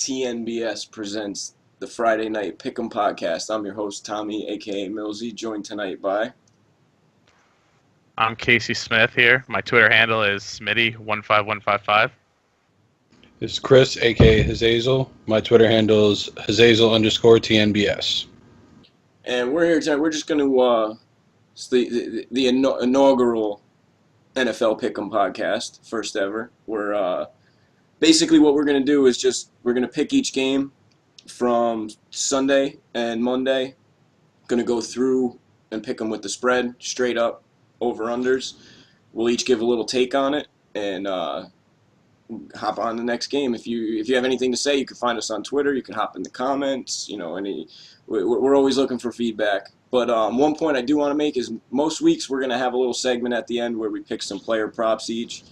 TNBS presents the Friday Night Pick'em Podcast. I'm your host, Tommy, aka Millsy, joined tonight by... I'm Casey Smith here. My Twitter handle is Smitty15155. This is Chris, aka Hazazel. My Twitter handle is Hazazel_TNBS. And we're here tonight. We're just going to, it's the inaugural NFL Pick'em Podcast, first ever. We're, basically what we're going to do is we're going to pick each game from Sunday and Monday. Going to go through and pick them with the spread, straight up, over-unders. We'll each give a little take on it and hop on the next game. If you have anything to say, you can find us on Twitter. You can hop in the comments. We're always looking for feedback. But one point I do want to make is most weeks we're going to have a little segment at the end where we pick some player props each.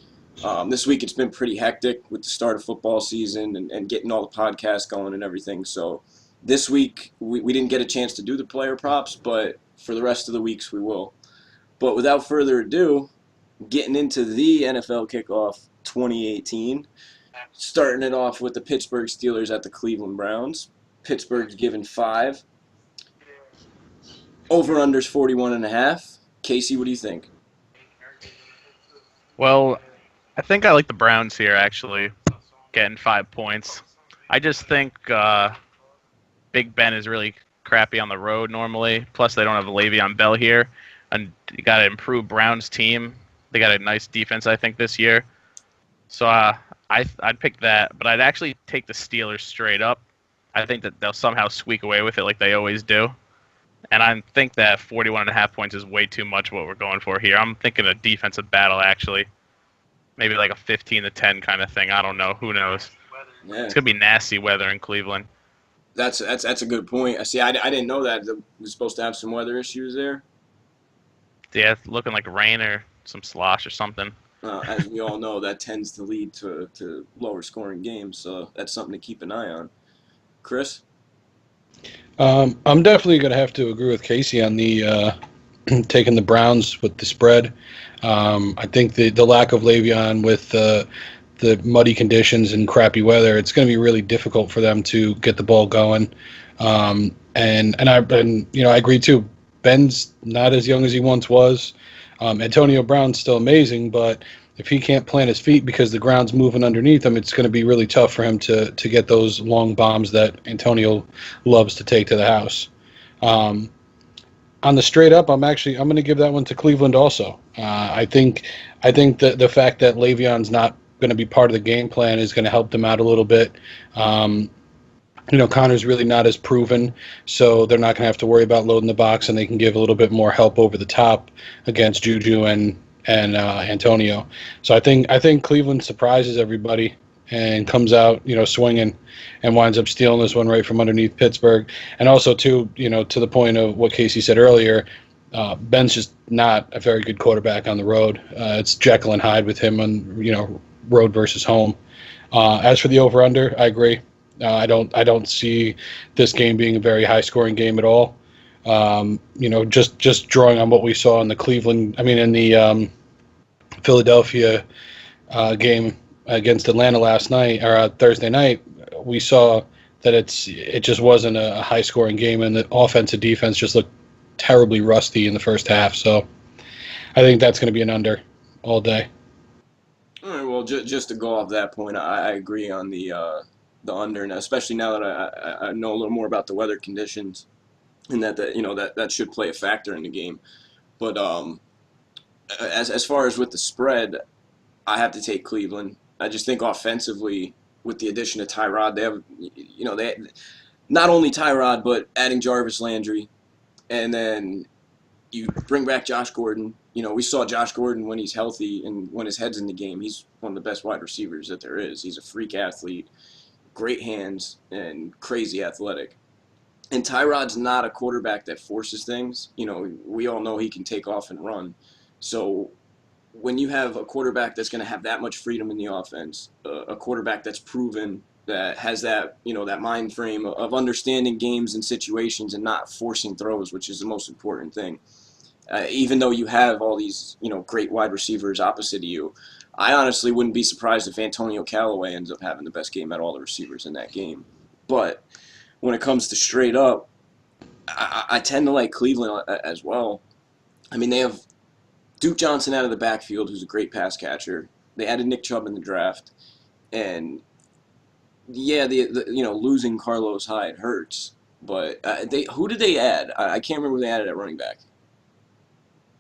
This week it's been pretty hectic with the start of football season and getting all the podcasts going and everything. So this week we didn't get a chance to do the player props, but for the rest of the weeks we will. But without further ado, getting into the NFL kickoff 2018, starting it off with the Pittsburgh Steelers at the Cleveland Browns. Pittsburgh's given 5. Over-unders 41.5. Casey, what do you think? Well, I think I like the Browns here, actually, getting 5 points. I just think Big Ben is really crappy on the road normally. Plus, they don't have Le'Veon Bell here. And you got to improve Browns' team. They got a nice defense, I think, this year. So I'd pick that. But I'd actually take the Steelers straight up. I think that they'll somehow squeak away with it like they always do. And I think that 41.5 points is way too much what we're going for here. I'm thinking a defensive battle, actually. Maybe like a 15-10 kind of thing. I don't know. Who knows? Yeah. It's going to be nasty weather in Cleveland. That's a good point. I didn't know that. We're supposed to have some weather issues there. Yeah, it's looking like rain or some slosh or something. As we all know, that tends to lead to lower scoring games, so that's something to keep an eye on. Chris? I'm definitely going to have to agree with Casey on the taking the Browns with the spread. I think the lack of Le'Veon with the muddy conditions and crappy weather, it's going to be really difficult for them to get the ball going. And I agree too. Ben's not as young as he once was. Antonio Brown's still amazing, but if he can't plant his feet because the ground's moving underneath him, it's going to be really tough for him to get those long bombs that Antonio loves to take to the house. On the straight up, I'm going to give that one to Cleveland also. I think that the fact that Le'Veon's not going to be part of the game plan is going to help them out a little bit. Connor's really not as proven, so they're not going to have to worry about loading the box, and they can give a little bit more help over the top against Juju and Antonio. So I think Cleveland surprises everybody and comes out, swinging and winds up stealing this one right from underneath Pittsburgh. And also, too, to the point of what Casey said earlier, Ben's just not a very good quarterback on the road. It's Jekyll and Hyde with him on, road versus home. As for the over-under, I agree. I don't see this game being a very high-scoring game at all. Just drawing on what we saw in the Philadelphia game against Atlanta last night or Thursday night, we saw that it just wasn't a high-scoring game, and the offense and defense just looked terribly rusty in the first half. So I think that's going to be an under all day. All right. Well, just to go off that point, I agree on the under, and especially now that I know a little more about the weather conditions, and that should play a factor in the game. But as far as with the spread, I have to take Cleveland. I just think offensively, with the addition of Tyrod, they have not only Tyrod, but adding Jarvis Landry, and then you bring back Josh Gordon. We saw Josh Gordon when he's healthy and when his head's in the game. He's one of the best wide receivers that there is. He's a freak athlete, great hands, and crazy athletic. And Tyrod's not a quarterback that forces things. We all know he can take off and run. So when you have a quarterback that's going to have that much freedom in the offense, a quarterback that's proven, that has that, that mind frame of understanding games and situations and not forcing throws, which is the most important thing. Even though you have all these, great wide receivers opposite of you, I honestly wouldn't be surprised if Antonio Callaway ends up having the best game at all the receivers in that game. But when it comes to straight up, I tend to like Cleveland as well. I mean, they have Duke Johnson out of the backfield, who's a great pass catcher. They added Nick Chubb in the draft, and yeah, losing Carlos Hyde hurts. But they who did they add? I can't remember who they added at running back.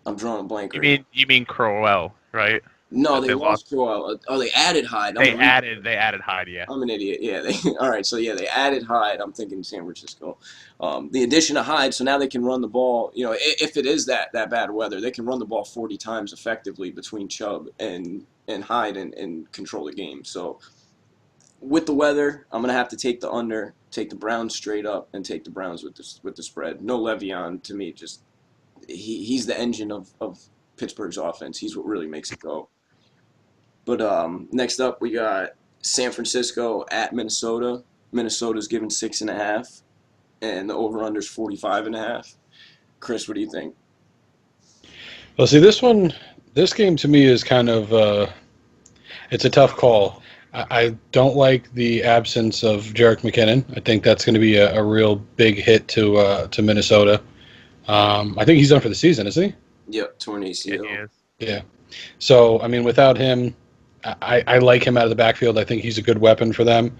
I'm drawing a blank You right now. mean Crowell, right? No, That they they lost. lost Crowell. Oh, they added Hyde. They added Hyde, yeah. I'm an idiot. Yeah. All right. So yeah, they added Hyde. I'm thinking San Francisco. The addition of Hyde, so now they can run the ball. If it is that bad weather, they can run the ball 40 times effectively between Chubb and Hyde and control the game. So with the weather, I'm gonna have to take the under, take the Browns straight up, and take the Browns with the spread. No Le'Veon to me. Just he's the engine of Pittsburgh's offense. He's what really makes it go. But next up, we got San Francisco at Minnesota. Minnesota's given 6.5, and the over/under is 45.5. Chris, what do you think? Well, see, this game to me is kind of, it's a tough call. I don't like the absence of Jerick McKinnon. I think that's going to be a real big hit to Minnesota. I think he's done for the season, isn't he? Yep, torn ACL. It is. Yeah. So, I mean, without him, I like him out of the backfield. I think he's a good weapon for them.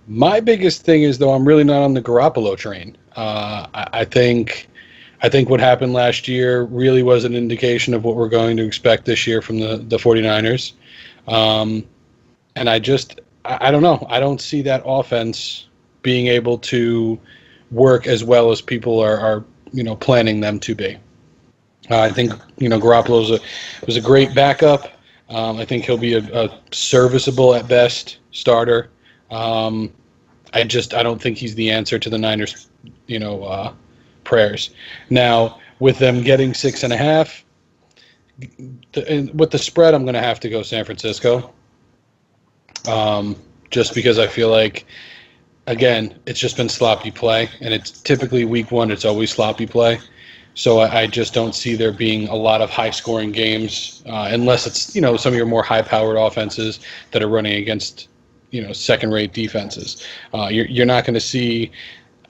My biggest thing is, though, I'm really not on the Garoppolo train. I think what happened last year really was an indication of what we're going to expect this year from the 49ers. And I don't know. I don't see that offense being able to work as well as people are planning them to be. I think Garoppolo was a great backup. I think he'll be a serviceable at best starter. I don't think he's the answer to the Niners, prayers. Now with them getting 6.5, with the spread, I'm going to have to go San Francisco. Just because I feel like, again, it's just been sloppy play, and it's typically week one. It's always sloppy play. So I just don't see there being a lot of high-scoring games unless it's some of your more high-powered offenses that are running against second-rate defenses. You're not going to see.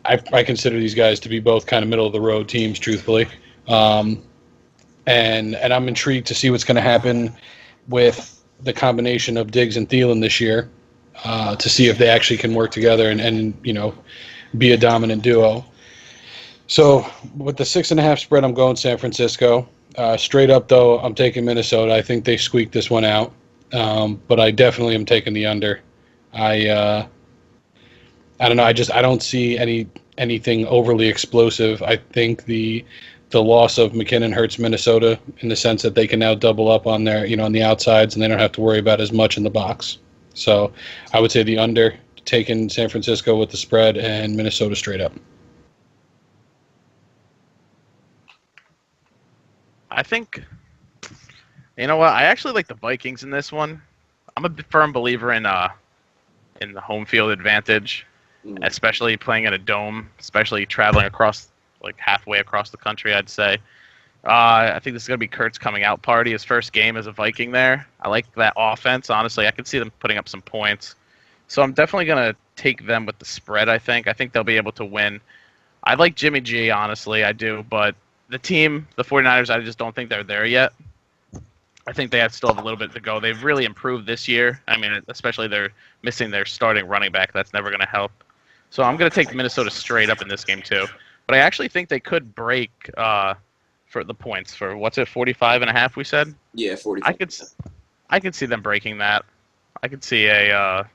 I consider these guys to be both kind of middle-of-the-road teams, truthfully, and I'm intrigued to see what's going to happen with the combination of Diggs and Thielen this year to see if they actually can work together and be a dominant duo. So with the 6.5 spread, I'm going San Francisco. Straight up, though, I'm taking Minnesota. I think they squeaked this one out, but I definitely am taking the under. I don't know. I don't see anything overly explosive. I think the loss of McKinnon hurts Minnesota in the sense that they can now double up on their on the outsides, and they don't have to worry about as much in the box. So I would say the under, taking San Francisco with the spread, and Minnesota straight up. I think, you know what? I actually like the Vikings in this one. I'm a firm believer in the home field advantage, especially playing in a dome, especially traveling across halfway across the country. I'd say. I think this is gonna be Kurt's coming out party, his first game as a Viking there. I like that offense. Honestly, I could see them putting up some points. So I'm definitely gonna take them with the spread. I think they'll be able to win. I like Jimmy G, honestly, I do, but the 49ers, I just don't think they're there yet. I think they still have a little bit to go. They've really improved this year. I mean, especially they're missing their starting running back. That's never going to help. So I'm going to take Minnesota straight up in this game too. But I actually think they could break for the points for 45.5 we said? Yeah, 45. I could see them breaking that. I could see a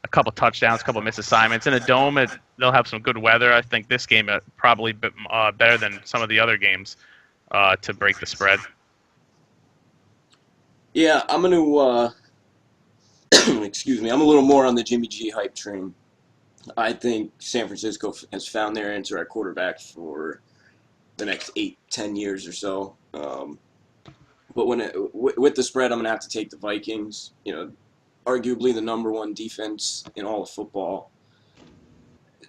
couple touchdowns, a couple misassignments. In a dome, they'll have some good weather. I think this game probably better than some of the other games to break the spread. Yeah, I'm going to, excuse me, I'm a little more on the Jimmy G hype train. I think San Francisco has found their answer at quarterback for the next 8-10 years or so. But with the spread, I'm going to have to take the Vikings. Arguably the number one defense in all of football.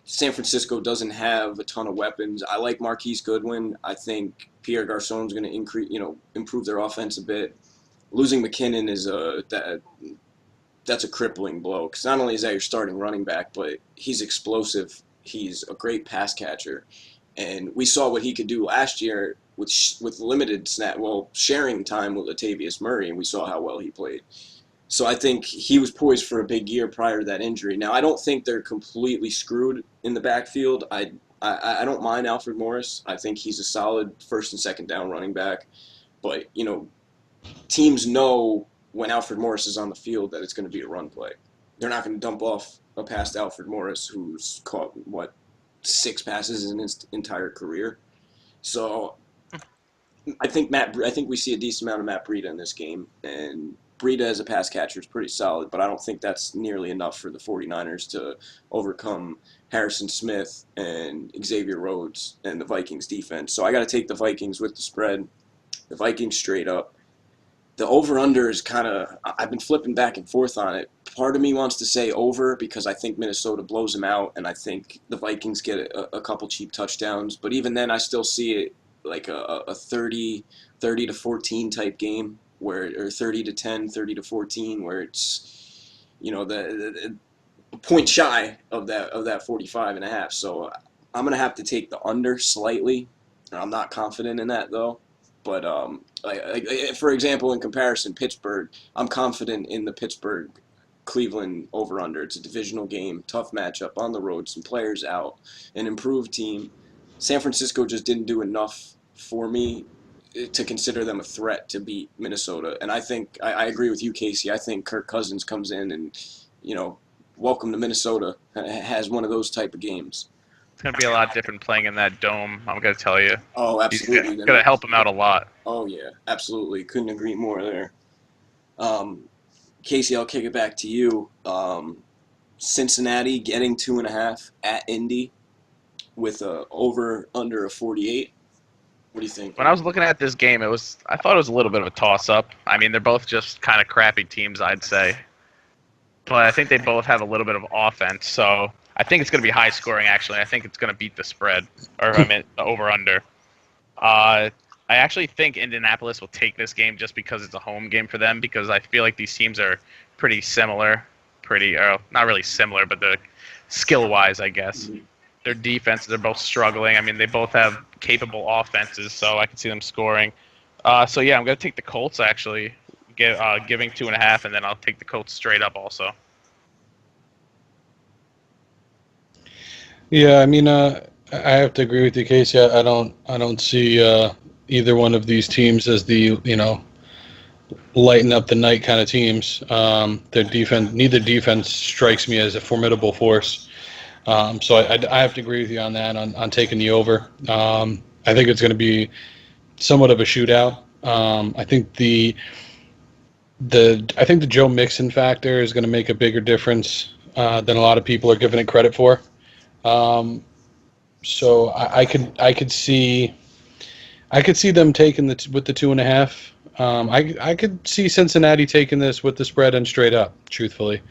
San Francisco doesn't have a ton of weapons. I like Marquise Goodwin. I think Pierre Garçon's going to improve their offense a bit. losing McKinnon is that's a crippling blow because not only is that your starting running back, but he's explosive. He's a great pass catcher, and we saw what he could do last year with limited sharing time with Latavius Murray, and we saw how well he played. So I think he was poised for a big year prior to that injury. Now I don't think they're completely screwed in the backfield. I don't mind Alfred Morris. I think he's a solid first and second down running back, but teams know when Alfred Morris is on the field that it's going to be a run play. They're not going to dump off a pass to Alfred Morris, who's caught, 6 passes in his entire career. So I think we see a decent amount of Matt Breida in this game, and Breida as a pass catcher is pretty solid, but I don't think that's nearly enough for the 49ers to overcome Harrison Smith and Xavier Rhodes and the Vikings defense. So I got to take the Vikings with the spread, the Vikings straight up. The over-under is I've been flipping back and forth on it. Part of me wants to say over because I think Minnesota blows them out, and I think the Vikings get a couple cheap touchdowns. But even then, I still see it like a 30 to 14 type game, or 30 to 10, 30 to 14, where it's, the point shy of that 45 and a half. So I'm going to have to take the under slightly. I'm not confident in that, though. But for example, in comparison, Pittsburgh, I'm confident in the Pittsburgh-Cleveland over-under. It's a divisional game, tough matchup on the road, some players out, an improved team. San Francisco just didn't do enough for me to consider them a threat to beat Minnesota. And I think I agree with you, Casey. I think Kirk Cousins comes in and, welcome to Minnesota, has one of those type of games. It's going to be a lot different playing in that dome, I'm going to tell you. Oh, absolutely. It's going to help him out a lot. Oh, yeah, absolutely. Couldn't agree more there. Casey, I'll kick it back to you. Cincinnati getting 2.5 at Indy with a over-under of 48. What do you think? When I was looking at this game, I thought it was a little bit of a toss-up. I mean, they're both just kind of crappy teams, I'd say. But I think they both have a little bit of offense, so I think it's going to be high scoring, actually. I think it's going to beat the spread, or the over-under. I actually think Indianapolis will take this game just because it's a home game for them, because I feel like these teams are pretty similar. Not really similar, but they're skill-wise, I guess. Mm-hmm. Their defenses are both struggling. I mean, they both have capable offenses, so I can see them scoring. So, yeah, I'm going to take the Colts, actually, giving 2.5, and then I'll take the Colts straight up also. Yeah, I mean, I have to agree with you, Casey. I don't see either one of these teams as the lighten up the night kind of teams. Neither defense strikes me as a formidable force. So I have to agree with you on that, on taking the over. I think it's going to be somewhat of a shootout. I think the Joe Mixon factor is going to make a bigger difference than a lot of people are giving it credit for. So I could see them taking with the 2.5. I could see Cincinnati taking this with the spread and straight up, truthfully.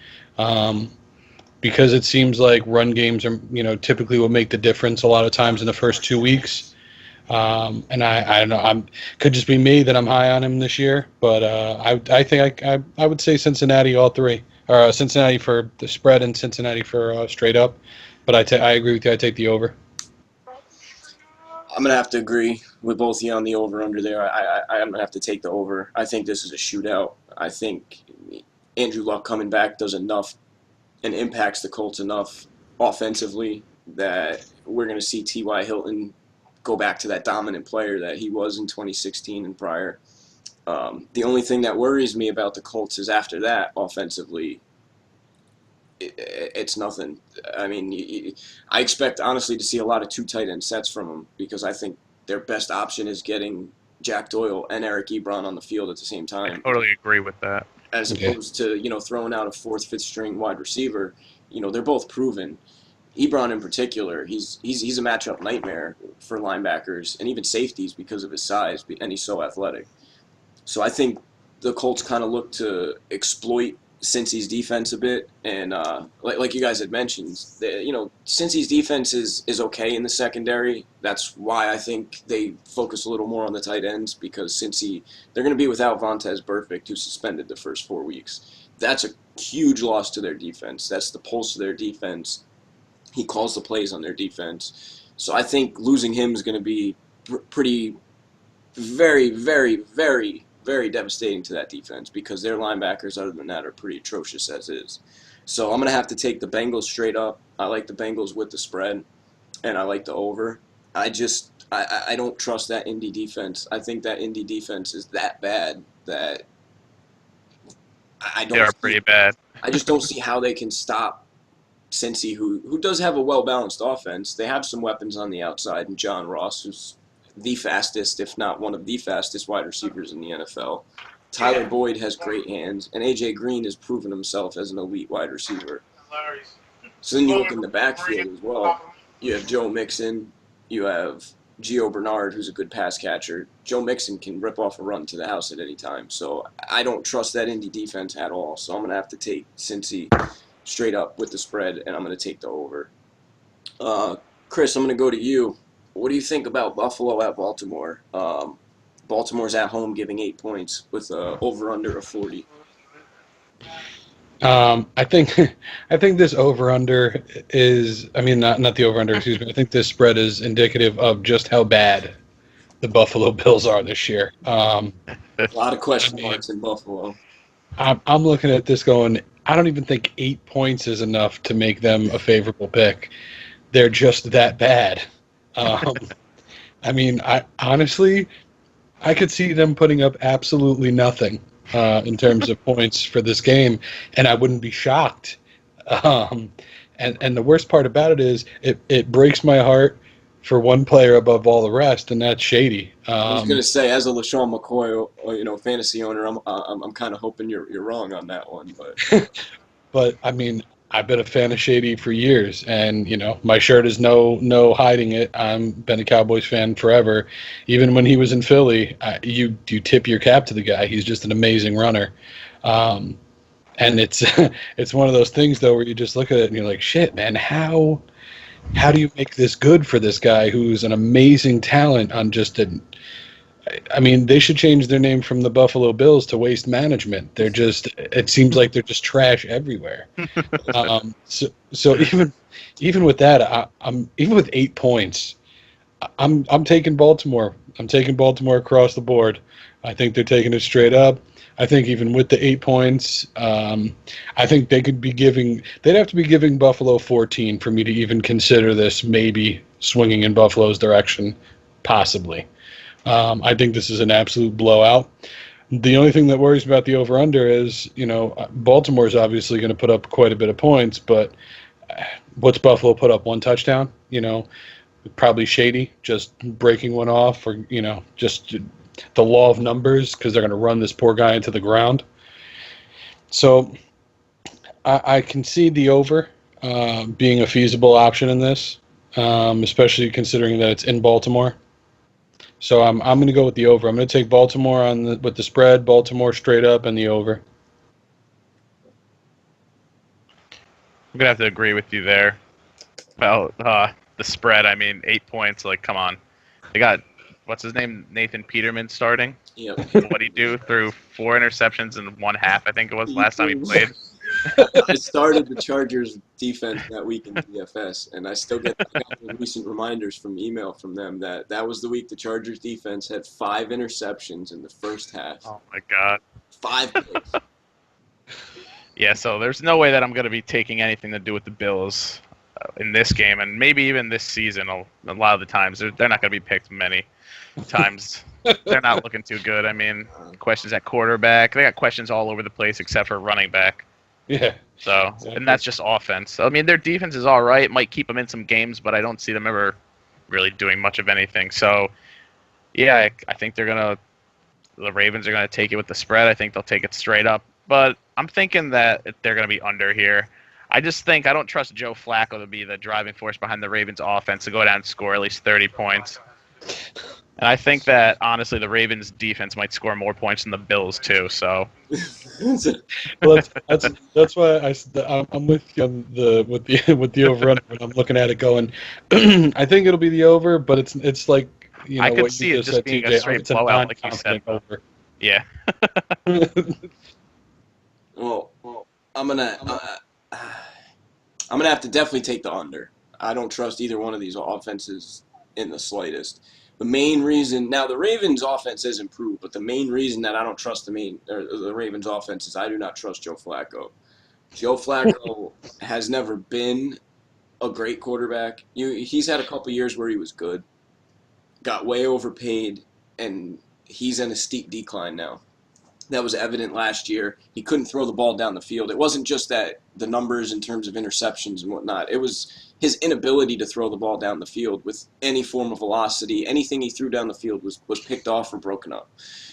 Because it seems like run games are, typically will make the difference a lot of times in the first 2 weeks. And I don't know, could just be me that I'm high on him this year, but I think I would say Cincinnati all three, or Cincinnati for the spread and Cincinnati for straight up. But I agree with you. I take the over. I'm gonna have to agree with both of you on the over under there. I'm gonna have to take the over. I think this is a shootout. I think Andrew Luck coming back does enough and impacts the Colts enough offensively that we're going to see T.Y. Hilton go back to that dominant player that he was in 2016 and prior. The only thing that worries me about the Colts is after that, offensively, it's nothing. I mean, I expect, honestly, to see a lot of 2 tight end sets from them because I think their best option is getting Jack Doyle and Eric Ebron on the field at the same time. I totally agree with that. As opposed to, throwing out a 4th, 5th string wide receiver. They're both proven. Ebron in particular, he's a matchup nightmare for linebackers and even safeties because of his size, and he's so athletic. So I think the Colts kind of look to exploit Cincy's defense a bit, and like you guys had mentioned, Cincy's defense is okay in the secondary. That's why I think they focus a little more on the tight ends because Cincy they're going to be without Vontez Burfict, who's suspended the first 4 weeks. That's a huge loss to their defense. That's the pulse of their defense. He calls the plays on their defense. So I think losing him is going to be pretty, very, very, very, very devastating to that defense because their linebackers, other than that, are pretty atrocious as is. So I'm going to have to take the Bengals straight up. I like the Bengals with the spread, and I like the over. I don't trust that Indy defense. I think that Indy defense is that bad that I They don't. are pretty bad. I just don't see how they can stop Cincy, who does have a well-balanced offense. They have some weapons on the outside, and John Ross, who's the fastest, if not one of the fastest wide receivers in the NFL. Tyler Boyd has great hands, and A.J. Green has proven himself as an elite wide receiver. So then you look in the backfield as well. You have Joe Mixon. You have Gio Bernard, who's a good pass catcher. Joe Mixon can rip off a run to the house at any time. So I don't trust that Indy defense at all. So I'm going to have to take Cincy straight up with the spread, and I'm going to take the over. Chris, I'm going to go to you. What do you think about Buffalo at Baltimore? Baltimore's at home giving 8 points with over-under of 40. I think this over/under is. I mean, not the over/under. Excuse me. I think this spread is indicative of just how bad the Buffalo Bills are this year. A lot of question marks in Buffalo. I'm looking at this going. I don't even think 8 points is enough to make them a favorable pick. They're just that bad. I mean, I honestly, I could see them putting up absolutely nothing in terms of points for this game, and I wouldn't be shocked. And the worst part about it is it breaks my heart for one player above all the rest, and that's Shady. I was gonna say, as a LaShawn McCoy, fantasy owner, I'm kind of hoping you're wrong on that one, but But I mean, I've been a fan of Shady for years, and my shirt is no hiding it. I've been a Cowboys fan forever. Even when he was in Philly, you tip your cap to the guy. He's just an amazing runner. And it's it's one of those things though where you just look at it and you're like, shit, man, how do you make this good for this guy who's an amazing talent on just a I mean, they should change their name from the Buffalo Bills to Waste Management. It seems like they're just trash everywhere. So even with that, I'm even with 8 points, I'm taking Baltimore. I'm taking Baltimore across the board. I think they're taking it straight up. I think even with the 8 points, I think they'd have to be giving Buffalo 14 for me to even consider this maybe swinging in Buffalo's direction, possibly. I think this is an absolute blowout. The only thing that worries about the over-under is, Baltimore's obviously going to put up quite a bit of points, but what's Buffalo put up? One touchdown? Probably Shady just breaking one off, or, just the law of numbers because they're going to run this poor guy into the ground. So I can see the over being a feasible option in this, especially considering that it's in Baltimore. So I'm going to go with the over. I'm going to take Baltimore with the spread, Baltimore straight up, and the over. I'm gonna have to agree with you there about the spread. I mean, 8 points. Like, come on. They got what's his name, Nathan Peterman starting. Yep. What'd he do? Threw 4 interceptions in one half. I think it was last time he played. I started the Chargers defense that week in DFS, and I got the recent reminders from email from them that was the week the Chargers defense had 5 interceptions in the first half. Oh my god. 5 picks. Yeah, so there's no way that I'm going to be taking anything to do with the Bills in this game, and maybe even this season. A lot of the times, they're not going to be picked many times. They're not looking too good. I mean, questions at quarterback. They got questions all over the place except for running back. Yeah. So, exactly. And that's just offense. I mean, their defense is all right. It might keep them in some games, but I don't see them ever really doing much of anything. So, yeah, I think the Ravens are going to take it with the spread. I think they'll take it straight up. But I'm thinking that they're going to be under here. I don't trust Joe Flacco to be the driving force behind the Ravens offense to go down and score at least 30 points. And I think that honestly, the Ravens' defense might score more points than the Bills too. So Well, that's why I'm with you on with the over under. I'm looking at it going, I think it'll be the over, but it's like I could what see you it just just said, being a TJ. straight It's a blowout, like you said. non-confident over. Yeah. Well, I'm gonna have to definitely take the under. I don't trust either one of these offenses in the slightest. The main reason now the Ravens' offense has improved, but the main reason that I don't trust the Ravens' offense is I do not trust Joe Flacco. Joe Flacco has never been a great quarterback. He's had a couple years where he was good, got way overpaid, and he's in a steep decline now. That was evident last year. He couldn't throw the ball down the field. It wasn't just that the numbers in terms of interceptions and whatnot. It was his inability to throw the ball down the field with any form of velocity. Anything he threw down the field was picked off or broken up.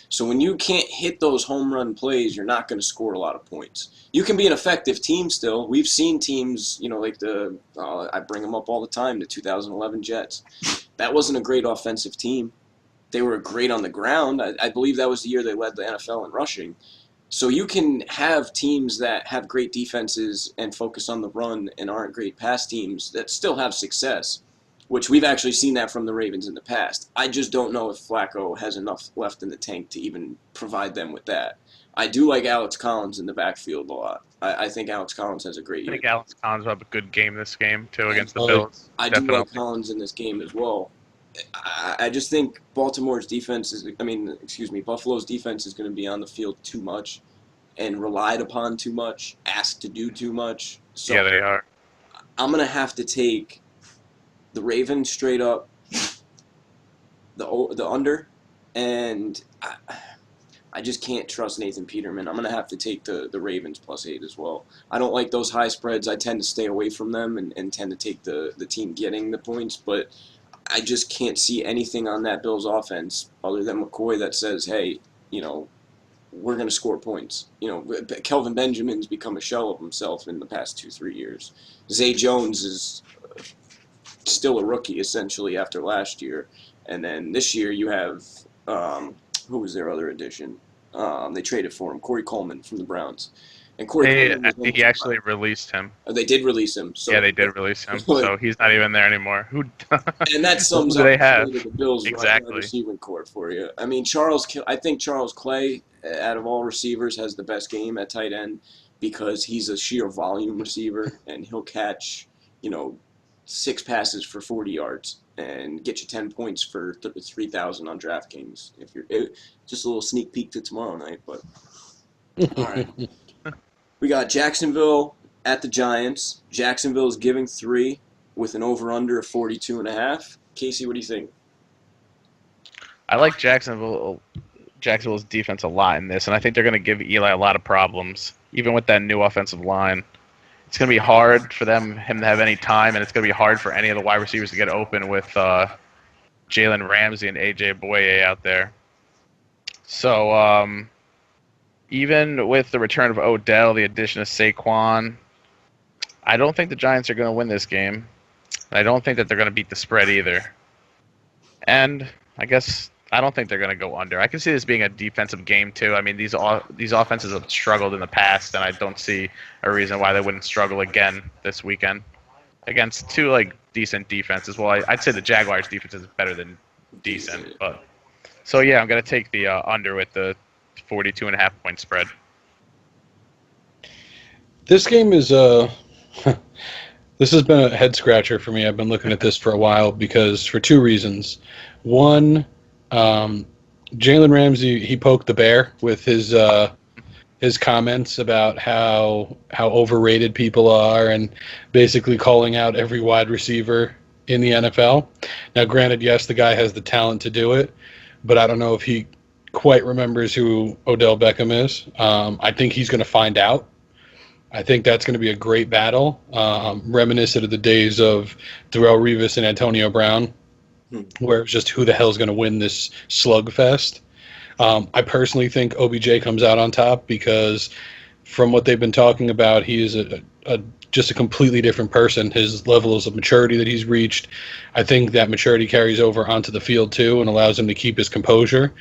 So when you can't hit those home run plays, you're not going to score a lot of points. You can be an effective team still. We've seen teams, like I bring them up all the time, the 2011 Jets. That wasn't a great offensive team. They were great on the ground. I believe that was the year they led the NFL in rushing. So you can have teams that have great defenses and focus on the run and aren't great pass teams that still have success, which we've actually seen that from the Ravens in the past. I just don't know if Flacco has enough left in the tank to even provide them with that. I do like Alex Collins in the backfield a lot. I think Alex Collins has a great year. I think Alex Collins will have a good game this game too against the Oh, Bills. I do like Collins in this game as well. I just think Buffalo's defense is going to be on the field too much and relied upon too much, asked to do too much. So Yeah, they are. I'm going to have to take the Ravens straight up, the under, and I just can't trust Nathan Peterman. I'm going to have to take the Ravens +8 as well. I don't like those high spreads. I tend to stay away from them and tend to take the team getting the points, but I just can't see anything on that Bills offense other than McCoy that says, hey, we're going to score points. Kelvin Benjamin's become a shell of himself in the past 2-3 years. Zay Jones is still a rookie, essentially, after last year. And then this year you have, who was their other addition? They traded for him, Corey Coleman from the Browns. And He actually released him. They did release him. So Yeah, they did release him. So he's not even there anymore. And that sums Who up do they have? the Bills' Exactly. receiving corps for you. I mean, I think Charles Clay, out of all receivers, has the best game at tight end because he's a sheer volume receiver and he'll catch, 6 passes for 40 yards and get you 10 points for 3,000 on DraftKings. Just a little sneak peek to tomorrow night, but all right. We got Jacksonville at the Giants. Jacksonville is giving 3 with an over-under of 42.5. Casey, what do you think? I like Jacksonville's defense a lot in this, and I think they're going to give Eli a lot of problems, even with that new offensive line. It's going to be hard for him to have any time, and it's going to be hard for any of the wide receivers to get open with Jalen Ramsey and A.J. Boye out there. So even with the return of Odell, the addition of Saquon, I don't think the Giants are going to win this game. I don't think that they're going to beat the spread either. And I guess I don't think they're going to go under. I can see this being a defensive game too. I mean, these offenses have struggled in the past, and I don't see a reason why they wouldn't struggle again this weekend against 2 decent defenses. Well, I'd say the Jaguars' defense is better than decent, but so yeah, I'm going to take the under with the 42.5 point spread. This game is this has been a head scratcher for me. I've been looking at this for a while because for 2 reasons. One, Jalen Ramsey, he poked the bear with his comments about how overrated people are and basically calling out every wide receiver in the NFL. Now, granted, yes, the guy has the talent to do it, but I don't know if he quite remembers who Odell Beckham is. I think he's going to find out. I think that's going to be a great battle, reminiscent of the days of Darrelle Revis and Antonio Brown, where it was just who the hell is going to win this slugfest. I personally think OBJ comes out on top because from what they've been talking about, he is a just a completely different person. His levels of maturity that he's reached, I think that maturity carries over onto the field too and allows him to keep his composure.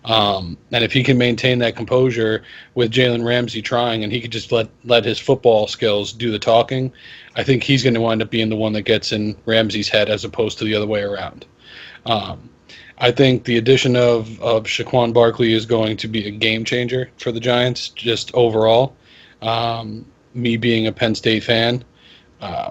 And if he can maintain that composure with Jalen Ramsey trying, and he could just let his football skills do the talking, I think he's going to wind up being the one that gets in Ramsey's head as opposed to the other way around. Um, I think the addition of Shaquan Barkley is going to be a game changer for the Giants, just overall. Me being a Penn State fan,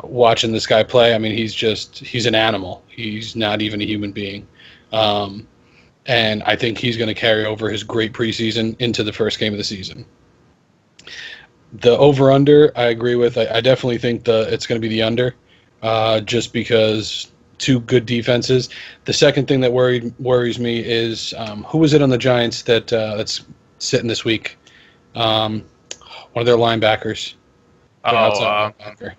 watching this guy play, I mean, he's an animal. He's not even a human being. And I think he's going to carry over his great preseason into the first game of the season. The over-under, I agree with. I definitely think it's going to be the under, just because two good defenses. The second thing that worries me is who was it on the Giants that's sitting this week? One of their linebackers. Linebacker.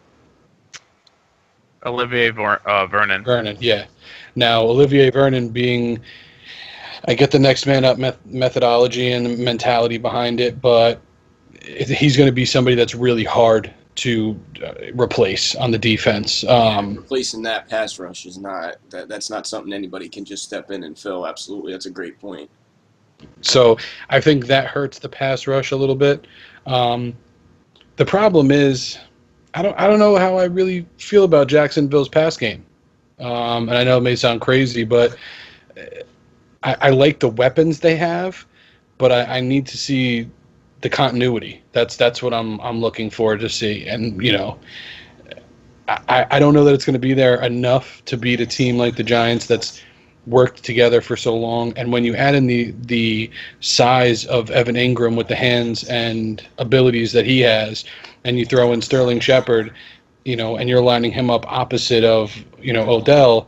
Olivier Vernon. Vernon, yeah. Now, Olivier Vernon being, I get the next man up methodology and mentality behind it, but he's going to be somebody that's really hard to replace on the defense. Replacing that pass rush is that's not something anybody can just step in and fill. Absolutely, that's a great point. So I think that hurts the pass rush a little bit. The problem is, I don't know how I really feel about Jacksonville's pass game. And I know it may sound crazy, but I like the weapons they have, but I need to see the continuity. That's what I'm looking for to see. And I don't know that it's going to be there enough to beat a team like the Giants that's worked together for so long. And when you add in the size of Evan Ingram with the hands and abilities that he has, and you throw in Sterling Shepard, and you're lining him up opposite of Odell,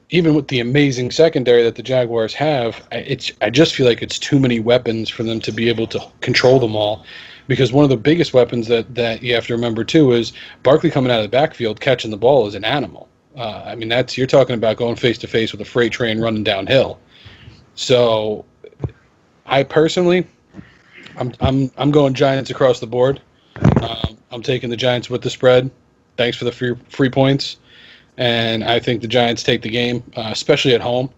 even with the amazing secondary that the Jaguars have, I just feel like it's too many weapons for them to be able to control them all. Because one of the biggest weapons that you have to remember too is Barkley coming out of the backfield catching the ball is an animal. I mean, you're talking about going face to face with a freight train running downhill. So, I personally, I'm going Giants across the board. I'm taking the Giants with the spread. Thanks for the free points. And I think the Giants take the game, especially at home,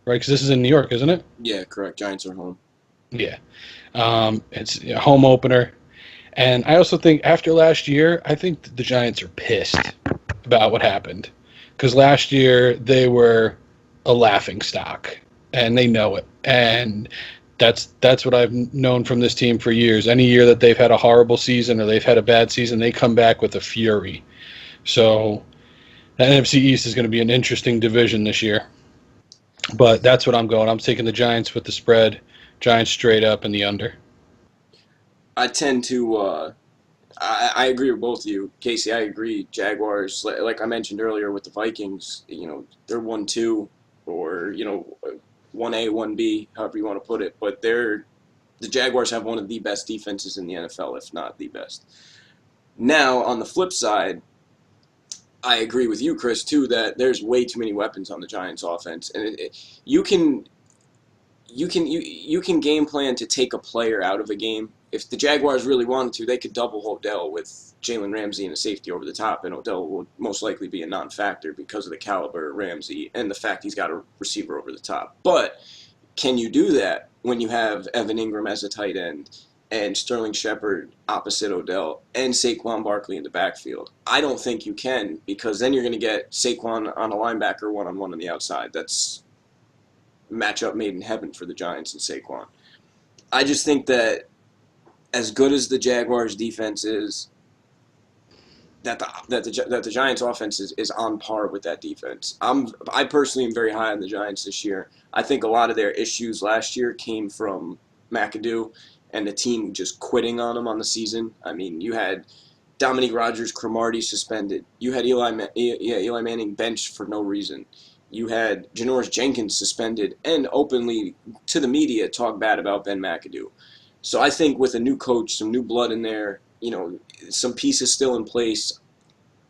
right? Because this is in New York, isn't it? Yeah, correct. Giants are home. Yeah. It's a home opener. And I also think after last year, I think the Giants are pissed about what happened. Because last year, they were a laughing stock, and they know it. And that's what I've known from this team for years. Any year that they've had a horrible season or they've had a bad season, they come back with a fury. So the NFC East is going to be an interesting division this year. But that's what I'm going. I'm taking the Giants with the spread, Giants straight up, and the under. I tend to I agree with both of you. Casey, I agree. Jaguars, like I mentioned earlier with the Vikings, they're 1-2 or, 1A, 1B, however you want to put it. But the Jaguars have one of the best defenses in the NFL, if not the best. Now, on the flip side, I agree with you, Chris, too, that there's way too many weapons on the Giants offense. And you can game plan to take a player out of a game. If the Jaguars really wanted to, they could double Odell with Jalen Ramsey and a safety over the top, and Odell will most likely be a non-factor because of the caliber of Ramsey and the fact he's got a receiver over the top. But can you do that when you have Evan Ingram as a tight end and Sterling Shepard opposite Odell and Saquon Barkley in the backfield? I don't think you can, because then you're going to get Saquon on a linebacker one-on-one on the outside. That's matchup made in heaven for the Giants and Saquon. I just think that as good as the Jaguars' defense is, that the Giants' offense is on par with that defense. I personally am very high on the Giants this year. I think a lot of their issues last year came from McAdoo and the team just quitting on them on the season. I mean, you had Dominique Rodgers-Cromartie suspended. You had Eli Manning benched for no reason. You had Janoris Jenkins suspended and openly to the media talk bad about Ben McAdoo. So I think with a new coach, some new blood in there, some pieces still in place,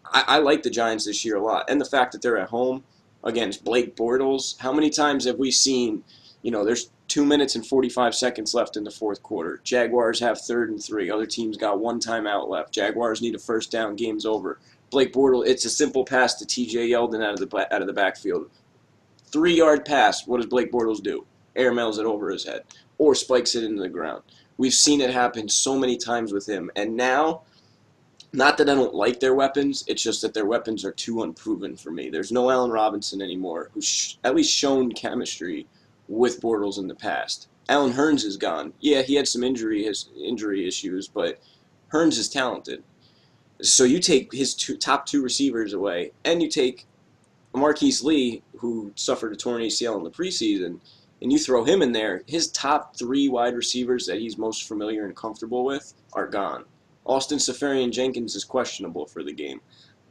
I like the Giants this year a lot. And the fact that they're at home against Blake Bortles. How many times have we seen There's 2 minutes and 45 seconds left in the fourth quarter. Jaguars have 3rd and 3. Other teams got one timeout left. Jaguars need a first down. Game's over. Blake Bortles, it's a simple pass to T.J. Yeldon out of the backfield. 3-yard pass. What does Blake Bortles do? Air mails it over his head or spikes it into the ground. We've seen it happen so many times with him. And now, not that I don't like their weapons, it's just that their weapons are too unproven for me. There's no Allen Robinson anymore, who's at least shown chemistry with Bortles in the past. Allen Hurns is gone. Yeah, he had some injury issues, but Hurns is talented. So you take his top two receivers away, and you take Marquise Lee, who suffered a torn ACL in the preseason, and you throw him in there, his top 3 wide receivers that he's most familiar and comfortable with are gone. Austin Seferian-Jenkins is questionable for the game.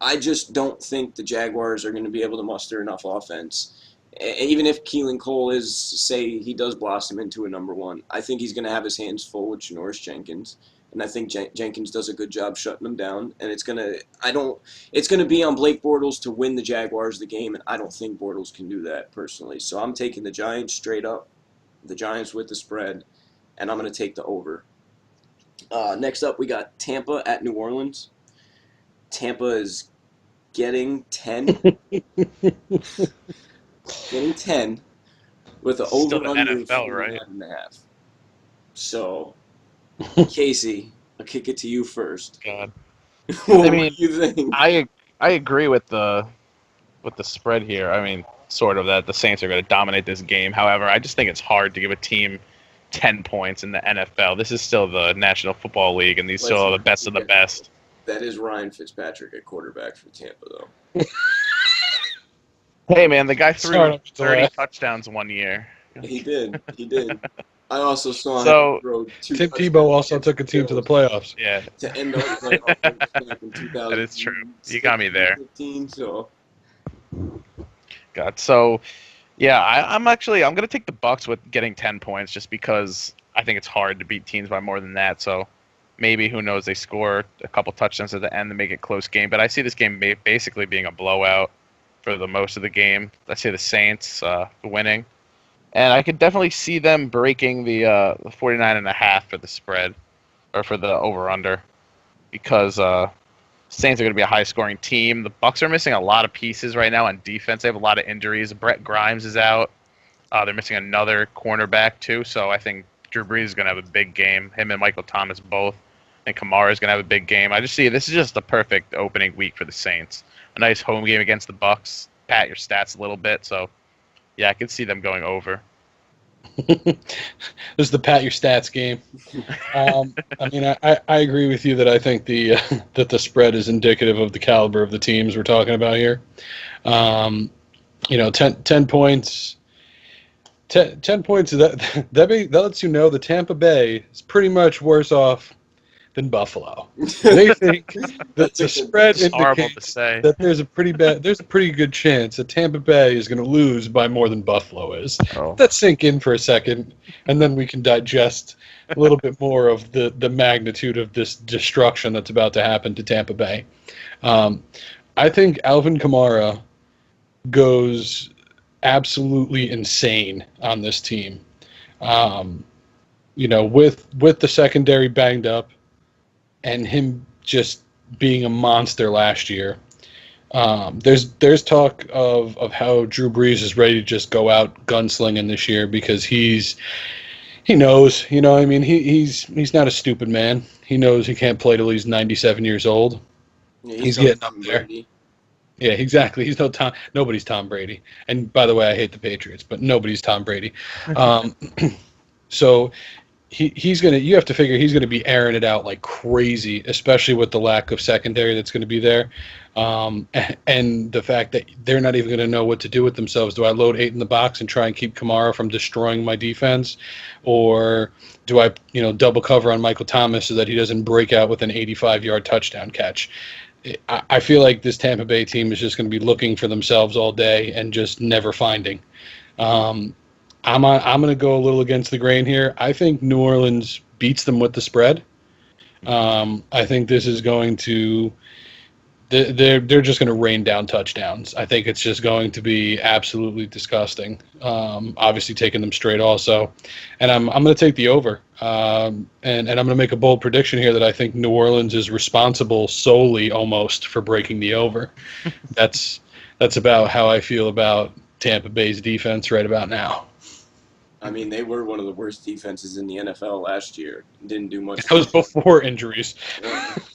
I just don't think the Jaguars are going to be able to muster enough offense. Even if Keelan Cole say he does blossom into a number 1, I think he's going to have his hands full with Janoris Jenkins. And I think Jenkins does a good job shutting them down. And it's gonna be on Blake Bortles to win the Jaguars the game, and I don't think Bortles can do that personally. So I'm taking the Giants straight up, the Giants with the spread, and I'm gonna take the over. Next up, we got Tampa at New Orleans. Tampa is getting 10, getting 10 with an over under NFL, right? 5.5. So. Casey, I'll kick it to you first. God. What do you think? I agree with the spread here. I mean, sort of that the Saints are going to dominate this game. However, I just think it's hard to give a team 10 points in the NFL. This is still the National Football League, and these still are the best of the best. That is Ryan Fitzpatrick at quarterback for Tampa, though. Hey, man, the guy threw 30 touchdowns one year. He did. I also saw him throw 2 Tim Tebow also took a team to the playoffs. Yeah. To end our playoff back in 2000. That is true. You got me there. 15, so. God, so, yeah, I'm going to take the Bucs with getting 10 points just because I think it's hard to beat teams by more than that. So maybe, who knows, they score a couple touchdowns at the end to make it a close game. But I see this game basically being a blowout for the most of the game. I see the Saints winning. And I could definitely see them breaking the 49.5 for the spread, or for the over-under, because Saints are going to be a high-scoring team. The Bucs are missing a lot of pieces right now on defense. They have a lot of injuries. Brett Grimes is out. They're missing another cornerback, too, so I think Drew Brees is going to have a big game. Him and Michael Thomas both. And Kamara is going to have a big game. I just see this is just the perfect opening week for the Saints. A nice home game against the Bucs. Pat your stats a little bit, so... yeah, I could see them going over. This is the pat your stats game. I mean, I agree with you that I think that the spread is indicative of the caliber of the teams we're talking about here. 10 points. 10 points, that lets you know that Tampa Bay is pretty much worse off than Buffalo. They think that the spread indicates that there's a pretty good chance that Tampa Bay is going to lose by more than Buffalo is. Oh. Let's sink in for a second, and then we can digest a little bit more of the magnitude of this destruction that's about to happen to Tampa Bay. I think Alvin Kamara goes absolutely insane on this team. With the secondary banged up, and him just being a monster last year. There's talk of how Drew Brees is ready to just go out gunslinging this year because he knows, he's not a stupid man. He knows he can't play till he's 97 years old. Yeah, he's getting up there. Yeah, exactly. Nobody's Tom Brady. And by the way, I hate the Patriots, but nobody's Tom Brady. So you have to figure he's gonna be airing it out like crazy, especially with the lack of secondary that's gonna be there, and the fact that they're not even gonna know what to do with themselves. Do I load 8 in the box and try and keep Kamara from destroying my defense, or do I double cover on Michael Thomas so that he doesn't break out with an 85-yard touchdown catch? I feel like this Tampa Bay team is just going to be looking for themselves all day and just never finding. I'm going to go a little against the grain here. I think New Orleans beats them with the spread. I think this is going to They're just going to rain down touchdowns. I think it's just going to be absolutely disgusting. Obviously, taking them straight also, and I'm going to take the over. And I'm going to make a bold prediction here that I think New Orleans is responsible solely almost for breaking the over. That's about how I feel about Tampa Bay's defense right about now. I mean, they were one of the worst defenses in the NFL last year. Didn't do much. That was before injuries.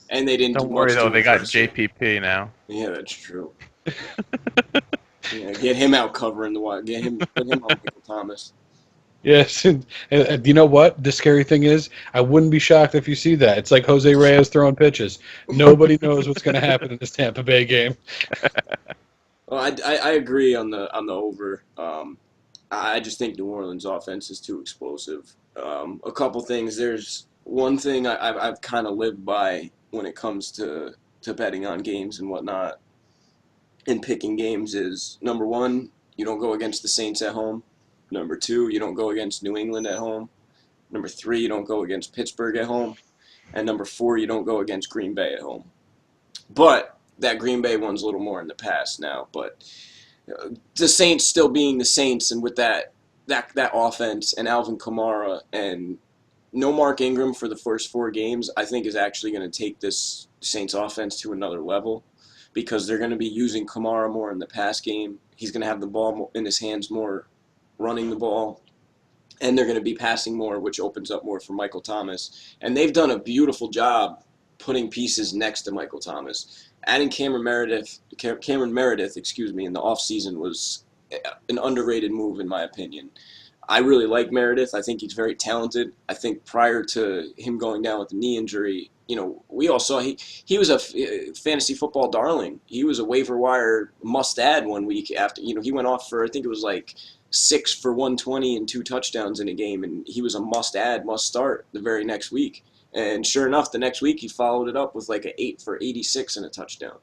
And they didn't Don't do worry much though, to they got impress you. JPP now. Yeah, that's true. Yeah, get him out covering the wide. Put him on Michael Thomas. Yes, and you know what? The scary thing is, I wouldn't be shocked if you see that. It's like Jose Reyes throwing pitches. Nobody knows what's going to happen in this Tampa Bay game. Well, I agree on the over. I just think New Orleans' offense is too explosive. A couple things. There's one thing I've kind of lived by when it comes to betting on games and whatnot and picking games is, number one, you don't go against the Saints at home. Number two, you don't go against New England at home. Number three, you don't go against Pittsburgh at home. And number four, you don't go against Green Bay at home. But that Green Bay one's a little more in the past now. But the Saints still being the Saints, and with that offense and Alvin Kamara and no Mark Ingram for the first 4 games, I think is actually going to take this Saints offense to another level because they're going to be using Kamara more in the pass game. He's going to have the ball in his hands more, running the ball, and they're going to be passing more, which opens up more for Michael Thomas. And they've done a beautiful job putting pieces next to Michael Thomas. Adding Cameron Meredith, in the offseason was an underrated move in my opinion. I really like Meredith. I think he's very talented. I think prior to him going down with the knee injury, we all saw he was a fantasy football darling. He was a waiver wire must-add 1 week after, he went off for, I think it was like 6 for 120 and 2 touchdowns in a game, and he was a must-add, must-start the very next week. And sure enough, the next week he followed it up with like an 8 for 86 and a touchdown.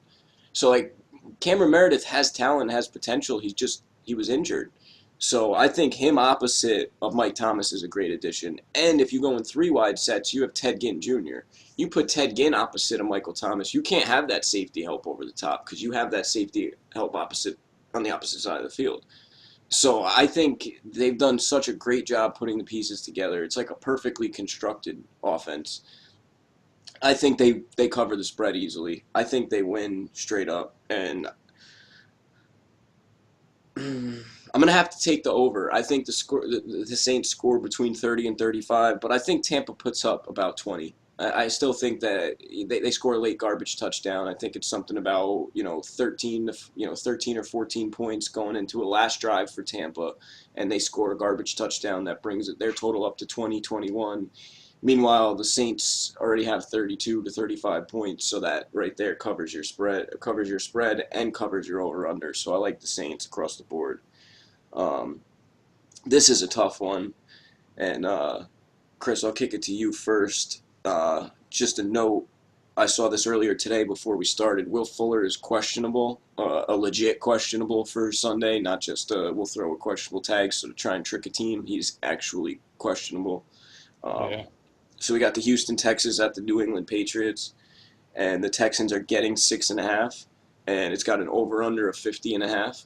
So like Cameron Meredith has talent, has potential. He was injured. So I think him opposite of Mike Thomas is a great addition. And if you go in 3 wide sets, you have Ted Ginn Jr. You put Ted Ginn opposite of Michael Thomas, you can't have that safety help over the top because you have that safety help on the opposite side of the field. So I think they've done such a great job putting the pieces together. It's like a perfectly constructed offense. I think they cover the spread easily. I think they win straight up. And I'm going to have to take the over. I think the Saints score between 30 and 35, but I think Tampa puts up about 20. I still think that they score a late garbage touchdown. I think it's something about 13 or 14 points going into a last drive for Tampa, and they score a garbage touchdown that brings their total up to 20-21. Meanwhile, the Saints already have 32 to 35 points, so that right there covers your spread, and covers your over/under. So I like the Saints across the board. This is a tough one, and Chris, I'll kick it to you first. Just a note, I saw this earlier today before we started. Will Fuller is questionable, a legit questionable for Sunday, not just we'll throw a questionable tag so to try and trick a team. He's actually questionable. Yeah. So we got the Houston Texans at the New England Patriots, and the Texans are getting 6.5, and it's got an over/under of 50.5.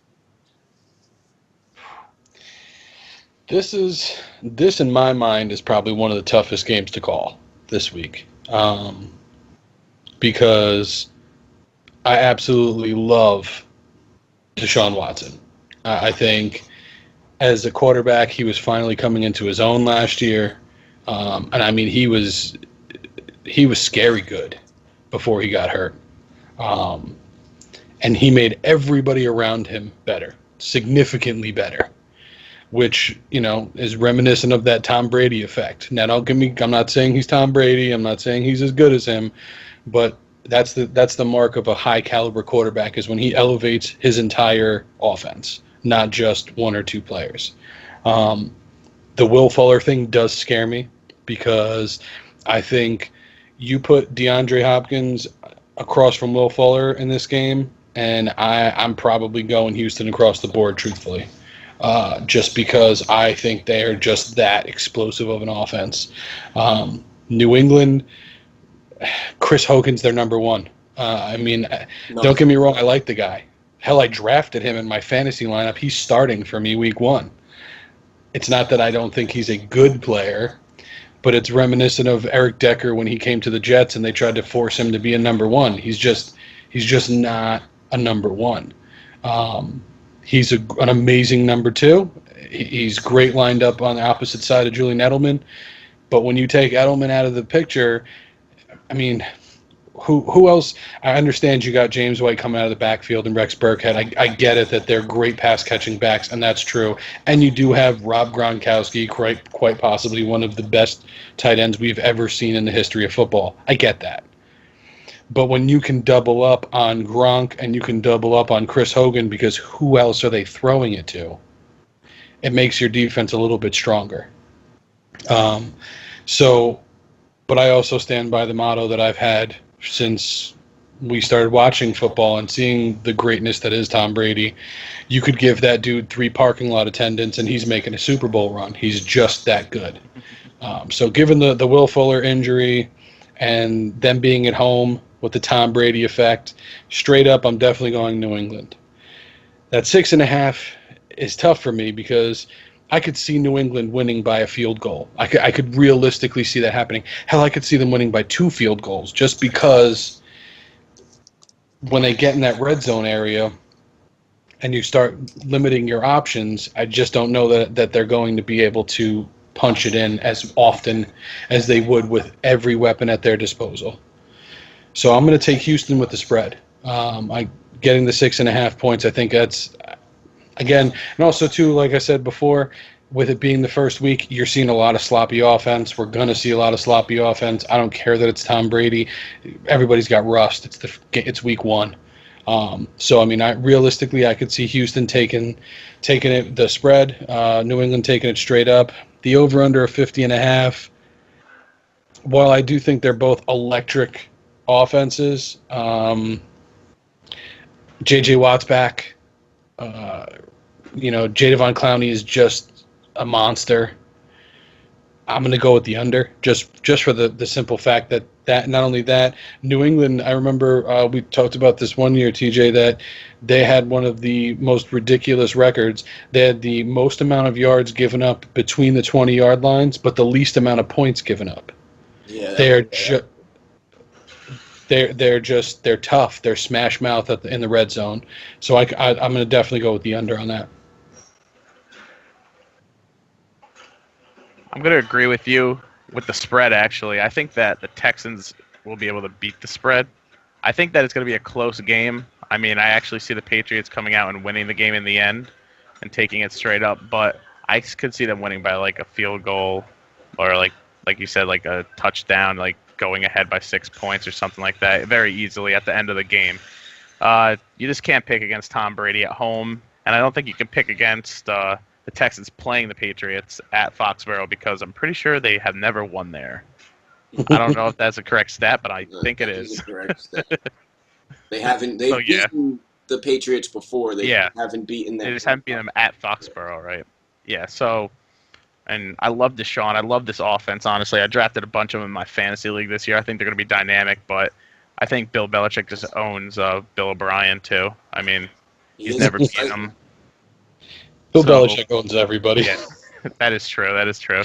This in my mind is probably one of the toughest games to call this week, because I absolutely love Deshaun Watson. I think as a quarterback, he was finally coming into his own last year, and I mean he was scary good before he got hurt, and he made everybody around him better, significantly better, which, is reminiscent of that Tom Brady effect. Now, I'm not saying he's Tom Brady. I'm not saying he's as good as him, but that's the mark of a high caliber quarterback, is when he elevates his entire offense, not just 1 or 2 players. The Will Fuller thing does scare me, because I think you put DeAndre Hopkins across from Will Fuller in this game, and I'm probably going Houston across the board, truthfully. Just because I think they are just that explosive of an offense. New England, Chris Hogan's their number one. No. Don't get me wrong, I like the guy. Hell, I drafted him in my fantasy lineup. He's starting for me week 1. It's not that I don't think he's a good player, but it's reminiscent of Eric Decker when he came to the Jets and they tried to force him to be a number 1. He's just not a number 1. He's an amazing number 2. He's great lined up on the opposite side of Julian Edelman. But when you take Edelman out of the picture, I mean, who else? I understand you got James White coming out of the backfield and Rex Burkhead. I get it that they're great pass catching backs, and that's true. And you do have Rob Gronkowski, quite possibly one of the best tight ends we've ever seen in the history of football. I get that. But when you can double up on Gronk and you can double up on Chris Hogan, because who else are they throwing it to? It makes your defense a little bit stronger. So, but I also stand by the motto that I've had since we started watching football and seeing the greatness that is Tom Brady. You could give that dude 3 parking lot attendants and he's making a Super Bowl run. He's just that good. So given the Will Fuller injury and them being at home with the Tom Brady effect, straight up, I'm definitely going New England. That 6.5 is tough for me because I could see New England winning by a field goal. I could realistically see that happening. Hell, I could see them winning by 2 field goals just because when they get in that red zone area and you start limiting your options, I just don't know that they're going to be able to punch it in as often as they would with every weapon at their disposal. So I'm going to take Houston with the spread. Getting the 6.5 points, I think that's, again, and also too, like I said before, with it being the first week, you're seeing a lot of sloppy offense. We're going to see a lot of sloppy offense. I don't care that it's Tom Brady. Everybody's got rust. It's week 1. So, I mean, realistically, I could see Houston taking it, the spread, New England taking it straight up. The over-under of 50.5. While I do think they're both electric offenses, J.J. Watt's back. Jadeveon Clowney is just a monster. I'm going to go with the under, just for the simple fact that not only that, New England, I remember we talked about this one year, TJ, that they had one of the most ridiculous records. They had the most amount of yards given up between the 20-yard lines, but the least amount of points given up. Yeah, they're tough. They're smash mouth in the red zone. So I'm going to definitely go with the under on that. I'm going to agree with you with the spread, actually. I think that the Texans will be able to beat the spread. I think that it's going to be a close game. I mean, I actually see the Patriots coming out and winning the game in the end and taking it straight up, but I could see them winning by like a field goal or like you said, like a touchdown, like going ahead by 6 points or something like that very easily at the end of the game. You just can't pick against Tom Brady at home, and I don't think you can pick against the Texans playing the Patriots at Foxborough because I'm pretty sure they have never won there. I don't know if that's a correct stat, but I think it is. Correct stat. They haven't. They've beaten the Patriots before. They haven't beaten them. They just haven't beaten them at Foxborough, right? Yeah. So, and I love Deshaun. I love this offense. Honestly, I drafted a bunch of them in my fantasy league this year. I think they're going to be dynamic, but I think Bill Belichick just owns Bill O'Brien too. I mean, he's never beaten him. Bill Belichick owns everybody. Yeah, that is true. That is true.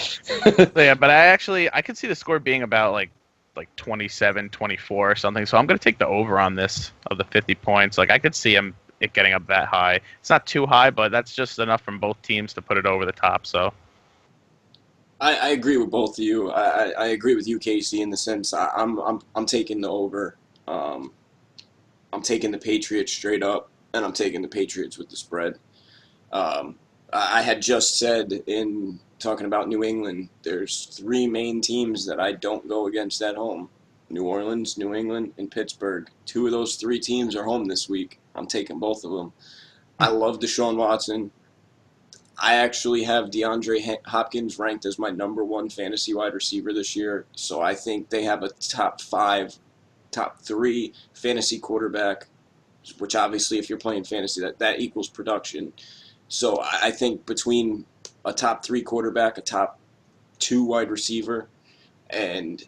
Yeah, but I could see the score being about like 27-24 or something. So I'm going to take the over on this of the 50 points. Like I could see it getting up that high. It's not too high, but that's just enough from both teams to put it over the top. So I agree with both of you. I agree with you, Casey, in the sense I'm taking the over. I'm taking the Patriots straight up, and I'm taking the Patriots with the spread. I had just said in talking about New England, there's 3 main teams that I don't go against at home. New Orleans, New England, and Pittsburgh. 2 of those 3 teams are home this week. I'm taking both of them. I love Deshaun Watson. I actually have DeAndre Hopkins ranked as my number 1 fantasy wide receiver this year, so I think they have a top 3 fantasy quarterback, which obviously if you're playing fantasy, that equals production. So I think between a top 3 quarterback, a top 2 wide receiver, and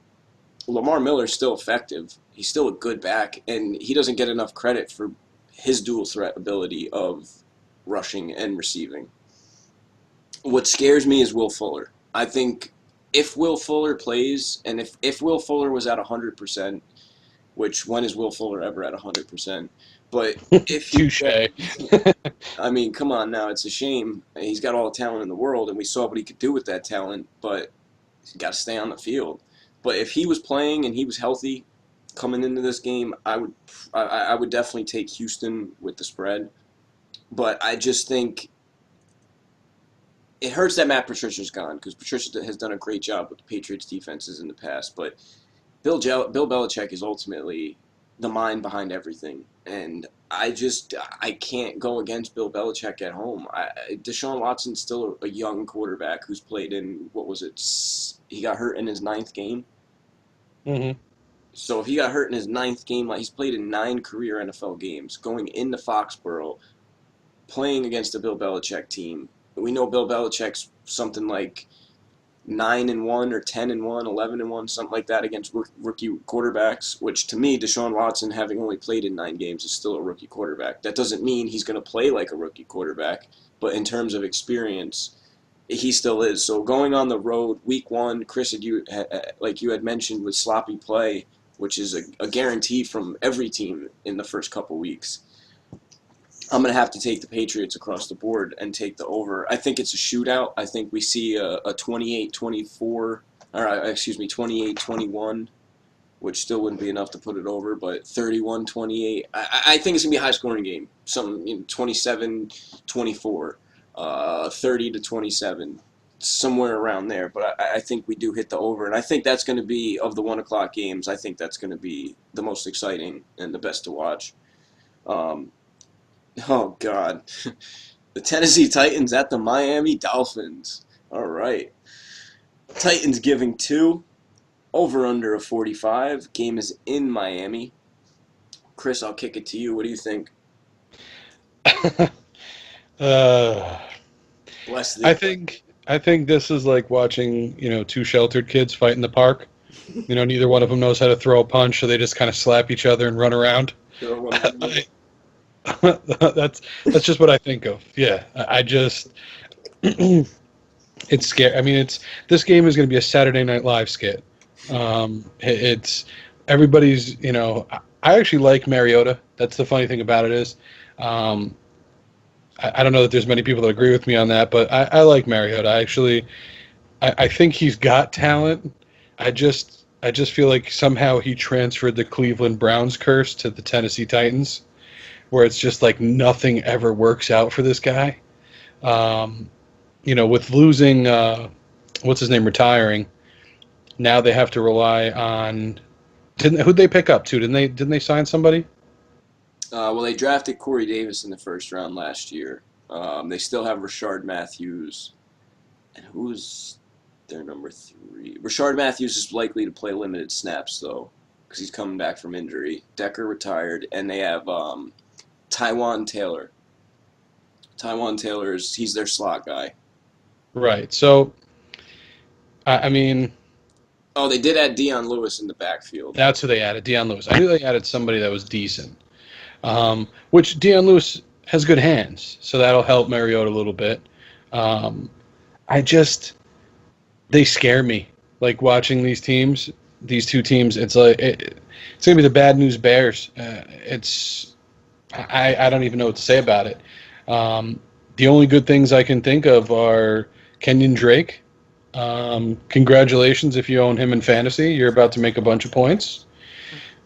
Lamar Miller's still effective. he's still a good back, and he doesn't get enough credit for his dual threat ability of rushing and receiving. What scares me is Will Fuller. I think if Will Fuller plays, and if Will Fuller was at 100%, which when is Will Fuller ever at 100%? But if he, Touche. I mean, come on now, it's a shame. He's got all the talent in the world, and we saw what he could do with that talent, but he's got to stay on the field. But if he was playing and he was healthy coming into this game, I would definitely take Houston with the spread. But I just think it hurts that Matt Patricia's gone because Patricia has done a great job with the Patriots defenses in the past. But Bill Belichick is ultimately the mind behind everything, and I can't go against Bill Belichick at home. Deshaun Watson's still a young quarterback who's played in what was it? He got hurt in his 9th game. Mm-hmm. So if he got hurt in his 9th game, like he's played in 9 career NFL games, going into Foxborough, playing against a Bill Belichick team. We know Bill Belichick's something like 9-1 or 10-1, 11-1, something like that against rookie quarterbacks. Which to me, Deshaun Watson, having only played in 9 games, is still a rookie quarterback. That doesn't mean he's going to play like a rookie quarterback, but in terms of experience, he still is. So going on the road, week 1, Chris, like you had mentioned, with sloppy play, which is a guarantee from every team in the first couple weeks. I'm going to have to take the Patriots across the board and take the over. I think it's a shootout. I think we see a 28-24, or excuse me, 28-21, which still wouldn't be enough to put it over, but 31-28. I think it's going to be a high-scoring game, some 27-24, 30-27, somewhere around there. But I think we do hit the over, and I think that's going to be, of the 1 o'clock games, I think that's going to be the most exciting and the best to watch. Oh, God. The Tennessee Titans at the Miami Dolphins. All right. Titans giving 2. Over under a 45. Game is in Miami. Chris, I'll kick it to you. What do you think? Bless I think this is like watching, 2 sheltered kids fight in the park. Neither one of them knows how to throw a punch, so they just kind of slap each other and run around. That's just what I think of. Yeah, I just it's scary. I mean, this game is going to be a Saturday Night Live skit. It's everybody's. I actually like Mariota. That's the funny thing about it is, I don't know that there's many people that agree with me on that, but I like Mariota. I think he's got talent. I just feel like somehow he transferred the Cleveland Browns curse to the Tennessee Titans, where it's just like nothing ever works out for this guy. With losing, what's his name, retiring, now they have to rely on. Who'd they pick up too? Didn't they sign somebody? Well, they drafted Corey Davis in the first round last year. They still have Rashard Matthews, and who's their number 3? Rashard Matthews is likely to play limited snaps though, because he's coming back from injury. Decker retired, and they have Tywan Taylor. Tywan Taylor he's their slot guy. Right. So, I mean. Oh, they did add Deion Lewis in the backfield. That's who they added, Deion Lewis. I knew they added somebody that was decent. Which Deion Lewis has good hands, so that'll help Mariota a little bit. They scare me. Like watching these two teams, it's like it's gonna be the bad news Bears. I don't even know what to say about it. The only good things I can think of are Kenyon Drake. Congratulations if you own him in fantasy. You're about to make a bunch of points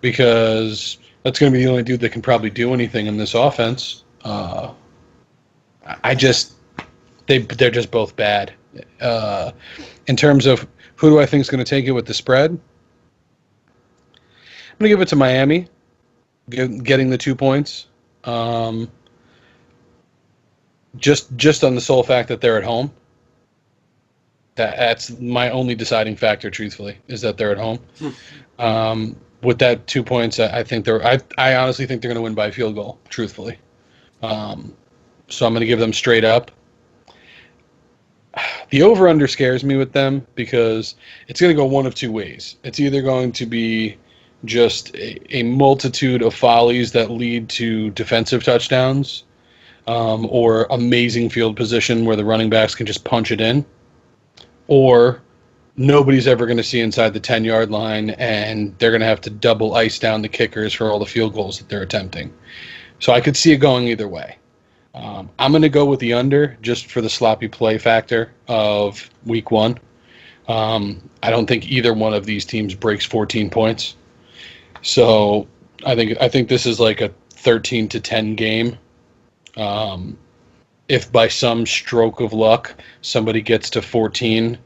because that's going to be the only dude that can probably do anything in this offense. They're just both bad. In terms of who do I think is going to take it with the spread, I'm going to give it to Miami, getting the 2 points. Just on the sole fact that they're at home. That's my only deciding factor, truthfully, is that they're at home. With that 2 points, I think I honestly think they're going to win by a field goal, truthfully. So I'm going to give them straight up. The over-under scares me with them because it's going to go one of 2 ways. It's either going to be just a multitude of follies that lead to defensive touchdowns, or amazing field position where the running backs can just punch it in, or nobody's ever going to see inside the 10-yard line, and they're going to have to double ice down the kickers for all the field goals that they're attempting. So I could see it going either way. I'm going to go with the under just for the sloppy play factor of week one. I don't think either one of these teams breaks 14 points. So I think this is like a 13-10 game. If by some stroke of luck somebody gets to 14,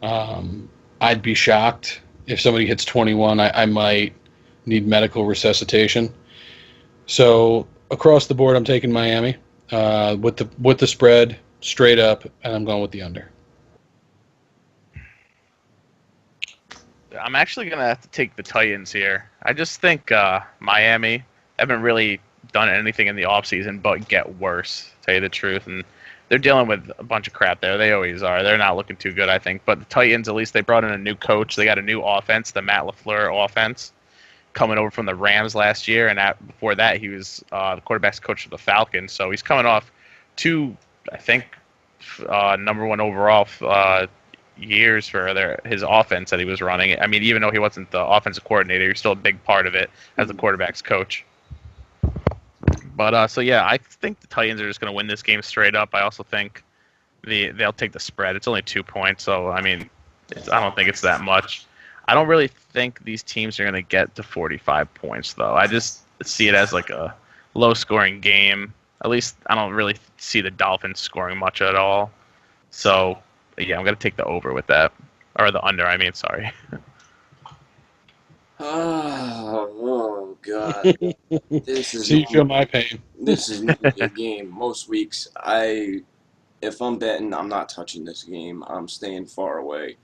I'd be shocked. If somebody hits 21, I might need medical resuscitation. So across the board, I'm taking Miami with the spread straight up, and I'm going with the under. I'm actually going to have to take the Titans here. I just think Miami haven't really done anything in the offseason but get worse, to tell you the truth. And they're dealing with a bunch of crap there. They always are. They're not looking too good, I think. But the Titans, at least they brought in a new coach. They got a new offense, the Matt LaFleur offense, coming over from the Rams last year. And before that, he was the quarterback's coach for the Falcons. So he's coming off two, I think, number one overall years for his offense that he was running. I mean, even though he wasn't the offensive coordinator, he's still a big part of it as the quarterback's coach. But so yeah, I think the Titans are just going to win this game straight up. I also think they'll take the spread. It's only 2 points, so I mean, I don't think it's that much. I don't really think these teams are going to get to 45 points, though. I just see it as like a low-scoring game. At least I don't really see the Dolphins scoring much at all. So yeah, I'm going to take the over with that. Or the under, I mean, sorry. Oh God. This is So you feel my pain. This is normally a game. Most weeks, if I'm betting, I'm not touching this game. I'm staying far away.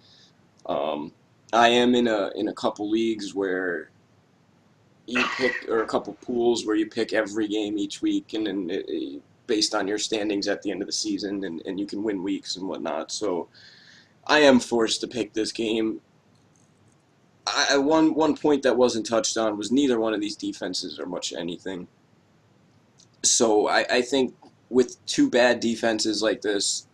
Um, I am in a couple leagues where you pick, or a couple pools where you pick every game each week, and then based on your standings at the end of the season, and you can win weeks and whatnot. So I am forced to pick this game. One point that wasn't touched on was neither one of these defenses are much anything. So I think with two bad defenses like this,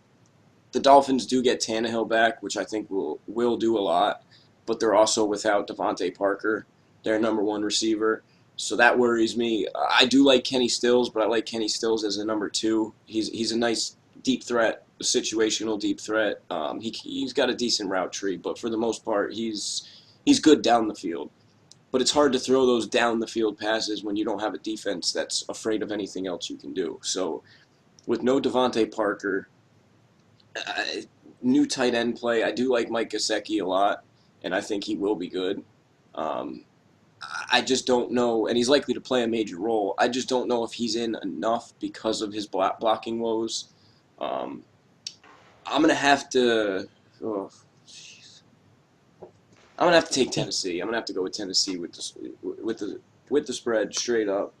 the Dolphins do get Tannehill back, which I think will do a lot, but they're also without Devontae Parker, their number one receiver. So that worries me. I do like Kenny Stills, but I like Kenny Stills as a number two. He's a nice deep threat, situational deep threat. He's got a decent route tree, but for the most part, he's good down the field. But it's hard to throw those down the field passes when you don't have a defense that's afraid of anything else you can do. So with no Devontae Parker, new tight end play, I do like Mike Gesicki a lot, and I think he will be good. Um, I just don't know, and he's likely to play a major role. I just don't know if he's in enough because of his blocking woes. Um, I'm gonna have to. Oh, jeez. I'm gonna have to take Tennessee. I'm gonna have to go with Tennessee with the spread straight up,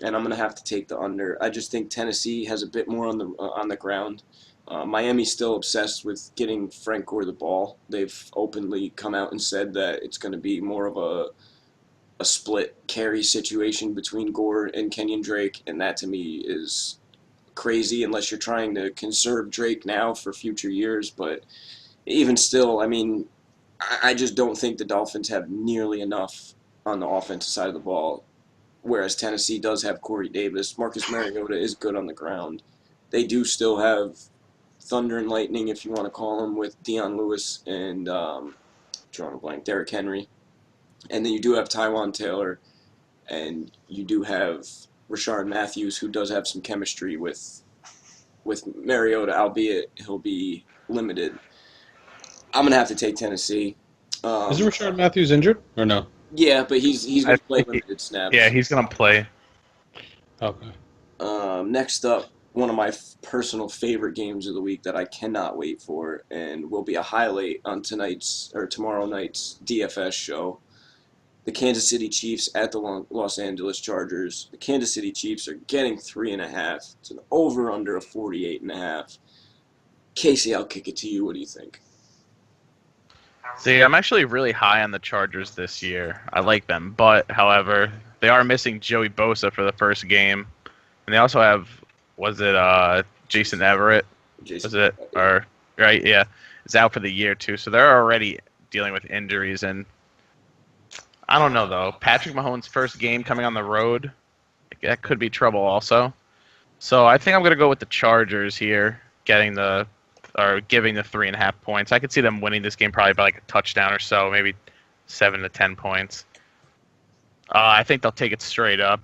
and I'm gonna have to take the under. I just think Tennessee has a bit more on the ground. Miami's still obsessed with getting Frank Gore the ball. They've openly come out and said that it's going to be more of a split carry situation between Gore and Kenyon Drake, and that to me is crazy unless you're trying to conserve Drake now for future years. But even still, I mean, I just don't think the Dolphins have nearly enough on the offensive side of the ball, whereas Tennessee does have Corey Davis. Marcus Mariota is good on the ground. They do still have Thunder and Lightning, if you want to call them, with Deion Lewis and drawing a blank, Derrick Henry. And then you do have Tywan Taylor, and you do have Rashard Matthews, who does have some chemistry with Mariota, albeit he'll be limited. I'm gonna have to take Tennessee. Is Rashard Matthews injured or no? Yeah, but he's gonna play limited snaps. Yeah, he's going to play. Okay. Next up, one of my personal favorite games of the week that I cannot wait for, and will be a highlight on tomorrow night's DFS show. The Kansas City Chiefs at the Los Angeles Chargers. The Kansas City Chiefs are getting 3.5. It's an over/under of 48.5. Casey, I'll kick it to you. What do you think? See, I'm actually really high on the Chargers this year. I like them, but however, they are missing Joey Bosa for the first game, and they also have, was it Jason Everett? Was Jason. it or right? Yeah, is out for the year too. So they're already dealing with injuries, and I don't know though. Patrick Mahomes' first game coming on the road, that could be trouble also. So I think I'm gonna go with the Chargers here, getting the or giving the 3.5 points. I could see them winning this game probably by like a touchdown or so, maybe 7 to 10 points. I think they'll take it straight up.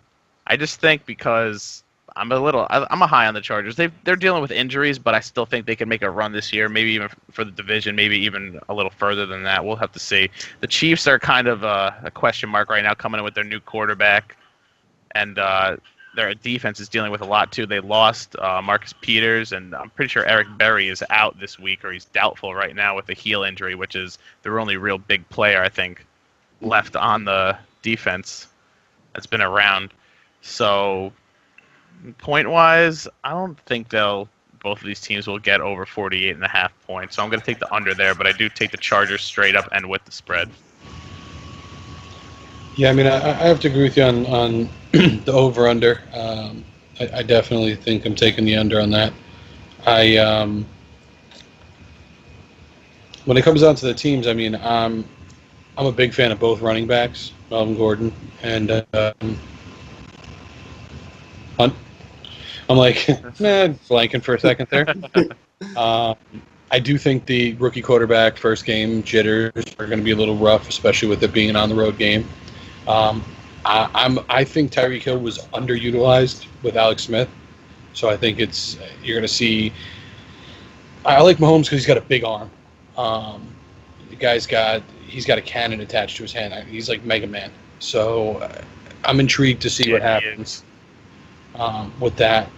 I just think because I'm a high on the Chargers. They're dealing with injuries, but I still think they can make a run this year, maybe even for the division, maybe even a little further than that. We'll have to see. The Chiefs are kind of a question mark right now, coming in with their new quarterback, and their defense is dealing with a lot too. They lost Marcus Peters, and I'm pretty sure Eric Berry is out this week, or he's doubtful right now with a heel injury, which is their only real big player I think left on the defense that's been around. So point wise, I don't think both of these teams will get over 48.5 points. So I'm going to take the under there, but I do take the Chargers straight up and with the spread. Yeah, I mean, I have to agree with you on the over/under. I definitely think I'm taking the under on that. When it comes down to the teams, I mean, I'm a big fan of both running backs, Melvin Gordon and Hunt. I'm like, blanking for a second there. I do think the rookie quarterback first game jitters are going to be a little rough, especially with it being an on-the-road game. I think Tyreek Hill was underutilized with Alex Smith, so I think you're going to see. I like Mahomes because he's got a big arm. He's got a cannon attached to his hand. He's like Mega Man. So I'm intrigued to see what happens with that.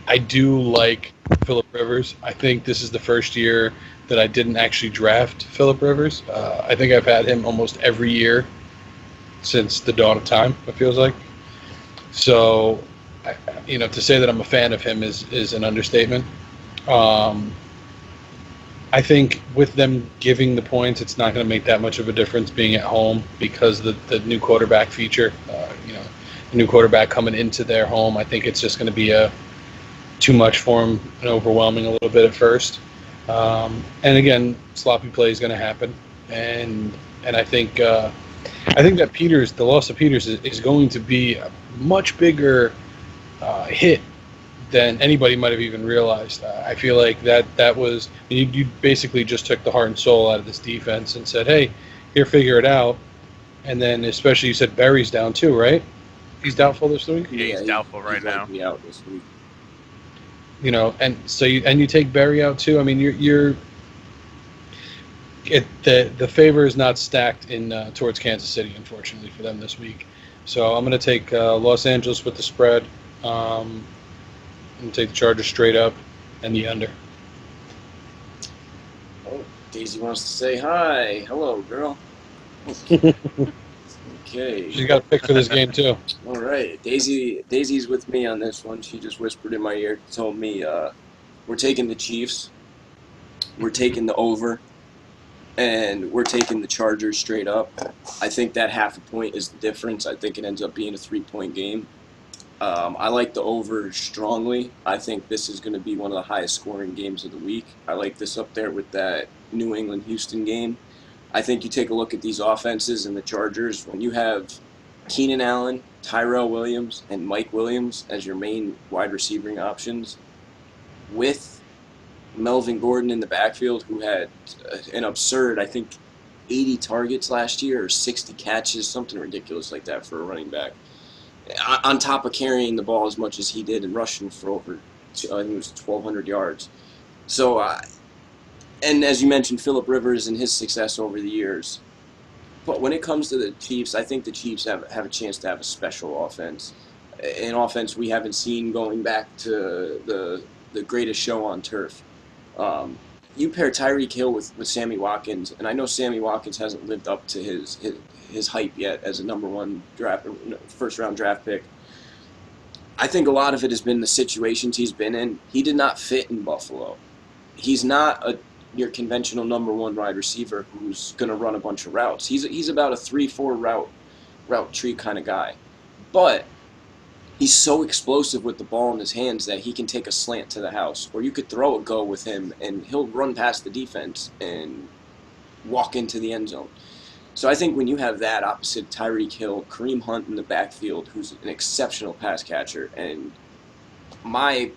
I do like Phillip Rivers. I think this is the first year that I didn't actually draft Phillip Rivers. I think I've had him almost every year since the dawn of time, it feels like. So, to say that I'm a fan of him is an understatement. I think with them giving the points, it's not going to make that much of a difference being at home because the new quarterback feature, the new quarterback coming into their home, I think it's just going to be too much for him and overwhelming a little bit at first. And again, sloppy play is going to happen, and I think that the loss of Peters is going to be a much bigger hit than anybody might have even realized. I feel like that was you basically just took the heart and soul out of this defense and said, "Hey, here, figure it out." And then, especially you said Barry's down too, right? He's doubtful this week. Yeah, he's doubtful right now. He's out this week. And so you take Barry out too. I mean, the favor is not stacked in towards Kansas City, unfortunately for them this week. So I'm going to take Los Angeles with the spread. I'm going to take the Chargers straight up and the under. Oh, Daisy wants to say hi. Hello, girl. Okay. She's got a pick for this game too. All right. Daisy's with me on this one. She just whispered in my ear, told me we're taking the Chiefs, we're taking the over, and we're taking the Chargers straight up. I think that half a point is the difference. I think it ends up being a 3-point game. I like the over strongly. I think this is going to be one of the highest scoring games of the week. I like this up there with that New England-Houston game. I think you take a look at these offenses and the Chargers. When you have Keenan Allen, Tyrell Williams, and Mike Williams as your main wide receiving options, with Melvin Gordon in the backfield, who had an absurd, I think, 80 targets last year or 60 catches, something ridiculous like that for a running back, on top of carrying the ball as much as he did and rushing for over, I think it was 1,200 yards. So, and as you mentioned, Phillip Rivers and his success over the years. But when it comes to the Chiefs, I think the Chiefs have a chance to have a special offense, an offense we haven't seen going back to the greatest show on turf. You pair Tyreek Hill with Sammy Watkins, and I know Sammy Watkins hasn't lived up to his hype yet as a number one first-round draft pick. I think a lot of it has been the situations he's been in. He did not fit in Buffalo. He's not your conventional number one wide receiver who's going to run a bunch of routes. He's about a 3-4 route tree kind of guy, but he's so explosive with the ball in his hands that he can take a slant to the house, or you could throw a go with him and he'll run past the defense and walk into the end zone. So I think when you have that opposite Tyreek Hill, Kareem Hunt in the backfield, who's an exceptional pass catcher, and my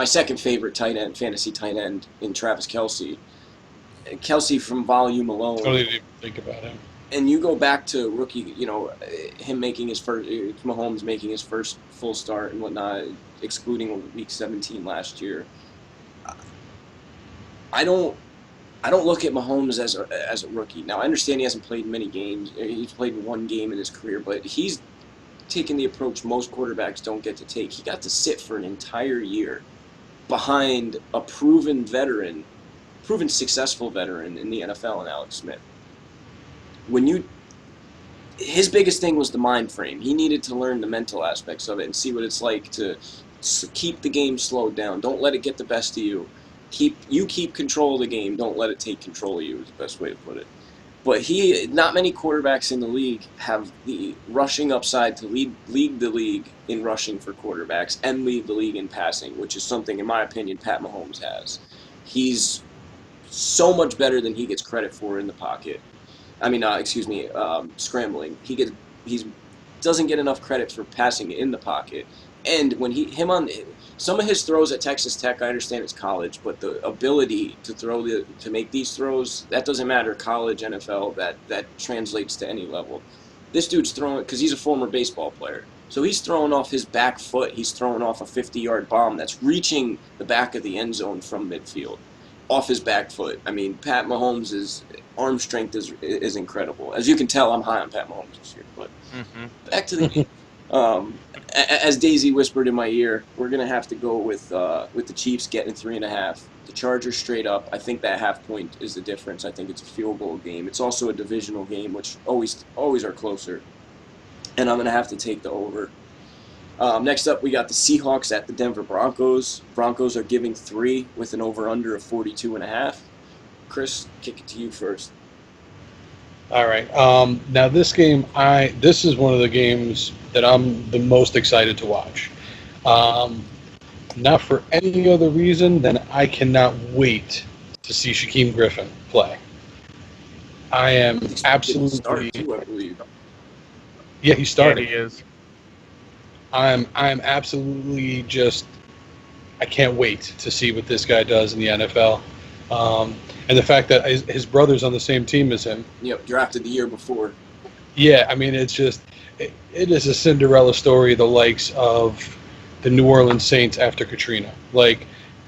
second favorite tight end, fantasy tight end, in Travis Kelce. Kelce from volume alone. Totally didn't think about him. And you go back to rookie, him making his first, Mahomes making his first full start and whatnot, excluding week 17 last year. I don't look at Mahomes as a rookie. Now, I understand he hasn't played many games. He's played one game in his career, but he's taken the approach most quarterbacks don't get to take. He got to sit for an entire year behind a proven successful veteran in the NFL in Alex Smith. His biggest thing was the mind frame. He needed to learn the mental aspects of it and see what it's like to keep the game slowed down. Don't let it get the best of you. Keep control of the game. Don't let it take control of you is the best way to put it. But not many quarterbacks in the league have the rushing upside to lead the league in rushing for quarterbacks and lead the league in passing, which is something, in my opinion, Pat Mahomes has. He's so much better than he gets credit for in the pocket. Scrambling. He doesn't get enough credit for passing in the pocket. And when some of his throws at Texas Tech, I understand it's college, but the ability to make these throws, that doesn't matter. College, NFL, that translates to any level. This dude's throwing, because he's a former baseball player, so he's throwing off his back foot. He's throwing off a 50-yard bomb that's reaching the back of the end zone from midfield, off his back foot. I mean, Pat Mahomes' arm strength is incredible. As you can tell, I'm high on Pat Mahomes this year. But back to the game. As Daisy whispered in my ear, we're going to have to go with the Chiefs getting 3.5. The Chargers straight up. I think that half point is the difference. I think it's a field goal game. It's also a divisional game, which always are closer. And I'm going to have to take the over. Next up, we got the Seahawks at the Denver Broncos. Broncos are giving 3 with an over-under of 42.5. Chris, kick it to you first. All right. Now this game, this is one of the games that I'm the most excited to watch. Not for any other reason than I cannot wait to see Shaquem Griffin play. I am absolutely. Too, I believe. Yeah, he started. Yeah, he is. I'm absolutely just. I can't wait to see what this guy does in the NFL. And the fact that his brother's on the same team as him. Yep, drafted the year before. Yeah, I mean, it's just, it is a Cinderella story, the likes of the New Orleans Saints after Katrina. Like,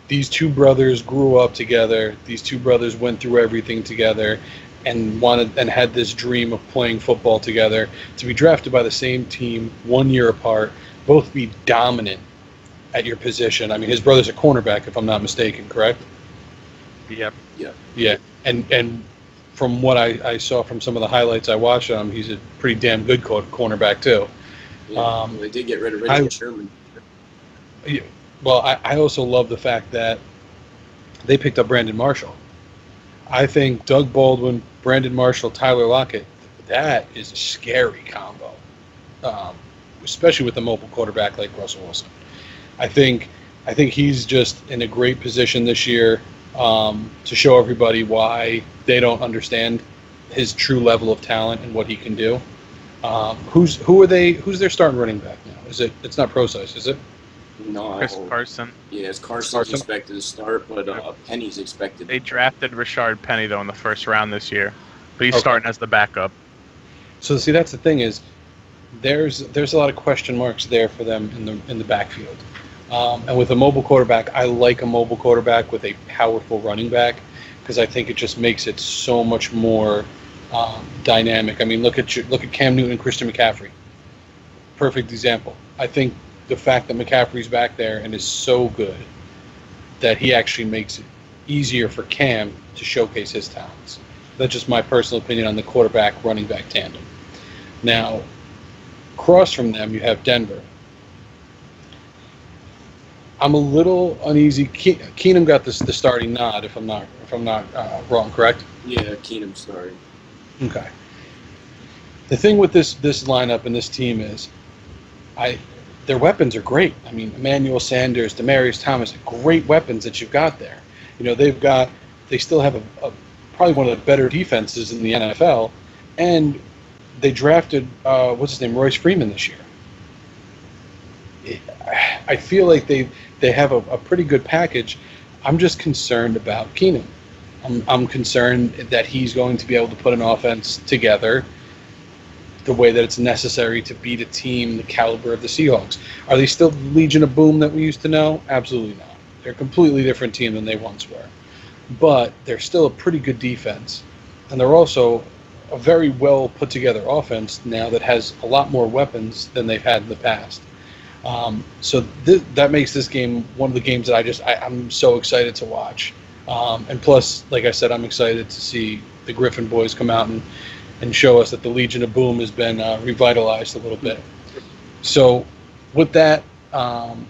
these two brothers grew up together. These two brothers went through everything together and had this dream of playing football together. To be drafted by the same team 1 year apart, both be dominant at your position. I mean, his brother's a cornerback, if I'm not mistaken, correct? Yep. Yeah, and from what I saw from some of the highlights I watched on him, he's a pretty damn good cornerback too. Yeah, they did get rid of Richard Sherman. Yeah, well, I also love the fact that they picked up Brandon Marshall. I think Doug Baldwin, Brandon Marshall, Tyler Lockett, that is a scary combo, especially with a mobile quarterback like Russell Wilson. I think he's just in a great position this year. To show everybody why they don't understand his true level of talent and what he can do. Who's their starting running back now? It's not Procise, is it? No, Chris Carson. Yeah, Carson's expected to start, but Penny's expected. They drafted Rashard Penny though in the first round this year, but he's starting as the backup. So see, that's the thing is, there's a lot of question marks there for them in the backfield. And with a mobile quarterback, I like a mobile quarterback with a powerful running back because I think it just makes it so much more dynamic. I mean, look at Cam Newton and Christian McCaffrey. Perfect example. I think the fact that McCaffrey's back there and is so good that he actually makes it easier for Cam to showcase his talents. That's just my personal opinion on the quarterback-running back tandem. Now, across from them, you have Denver. I'm a little uneasy. Keenum got the starting nod, if I'm not wrong, correct? Yeah, Keenum starting. Okay. The thing with this lineup and this team is, their weapons are great. I mean, Emmanuel Sanders, Demaryius Thomas, great weapons that you've got there. You know, they still have probably one of the better defenses in the NFL, and they drafted what's his name, Royce Freeman this year. I feel like they have a pretty good package. I'm just concerned about Keenum. I'm concerned that he's going to be able to put an offense together the way that it's necessary to beat a team the caliber of the Seahawks. Are they still the Legion of Boom that we used to know? Absolutely not. They're a completely different team than they once were. But they're still a pretty good defense. And they're also a very well put together offense now that has a lot more weapons than they've had in the past. So that makes this game one of the games that I'm so excited to watch. And plus, like I said, I'm excited to see the Griffin boys come out and show us that the Legion of Boom has been revitalized a little bit. So with that, I'm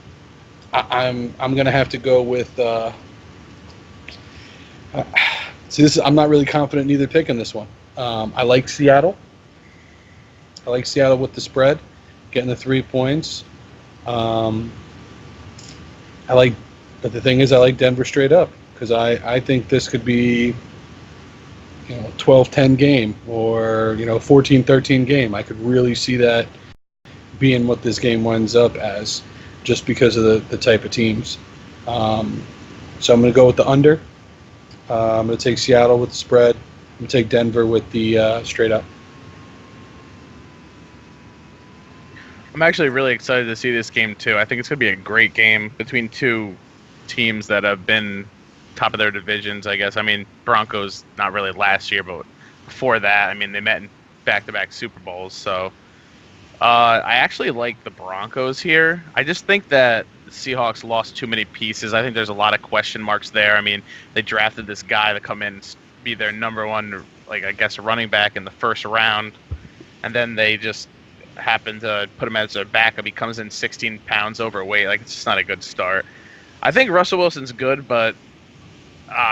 going to have to go with. I'm not really confident in either pick in this one. I like Seattle. I like Seattle with the spread, getting the 3 points. But the thing is, I like Denver straight up because I think this could be, 12-10 game or 14-13 game. I could really see that being what this game winds up as, just because of the type of teams. So I'm going to go with the under. I'm going to take Seattle with the spread. I'm going to take Denver with the straight up. I'm actually really excited to see this game too. I think it's going to be a great game between two teams that have been top of their divisions, I guess. I mean, Broncos not really last year, but before that, I mean, they met in back-to-back Super Bowls. So I actually like the Broncos here. I just think that the Seahawks lost too many pieces. I think there's a lot of question marks there. I mean, they drafted this guy to come in and be their number one, running back in the first round, and then they just happened to put him as their backup. He comes in 16 pounds overweight. It's just not a good start. I think Russell Wilson's good, but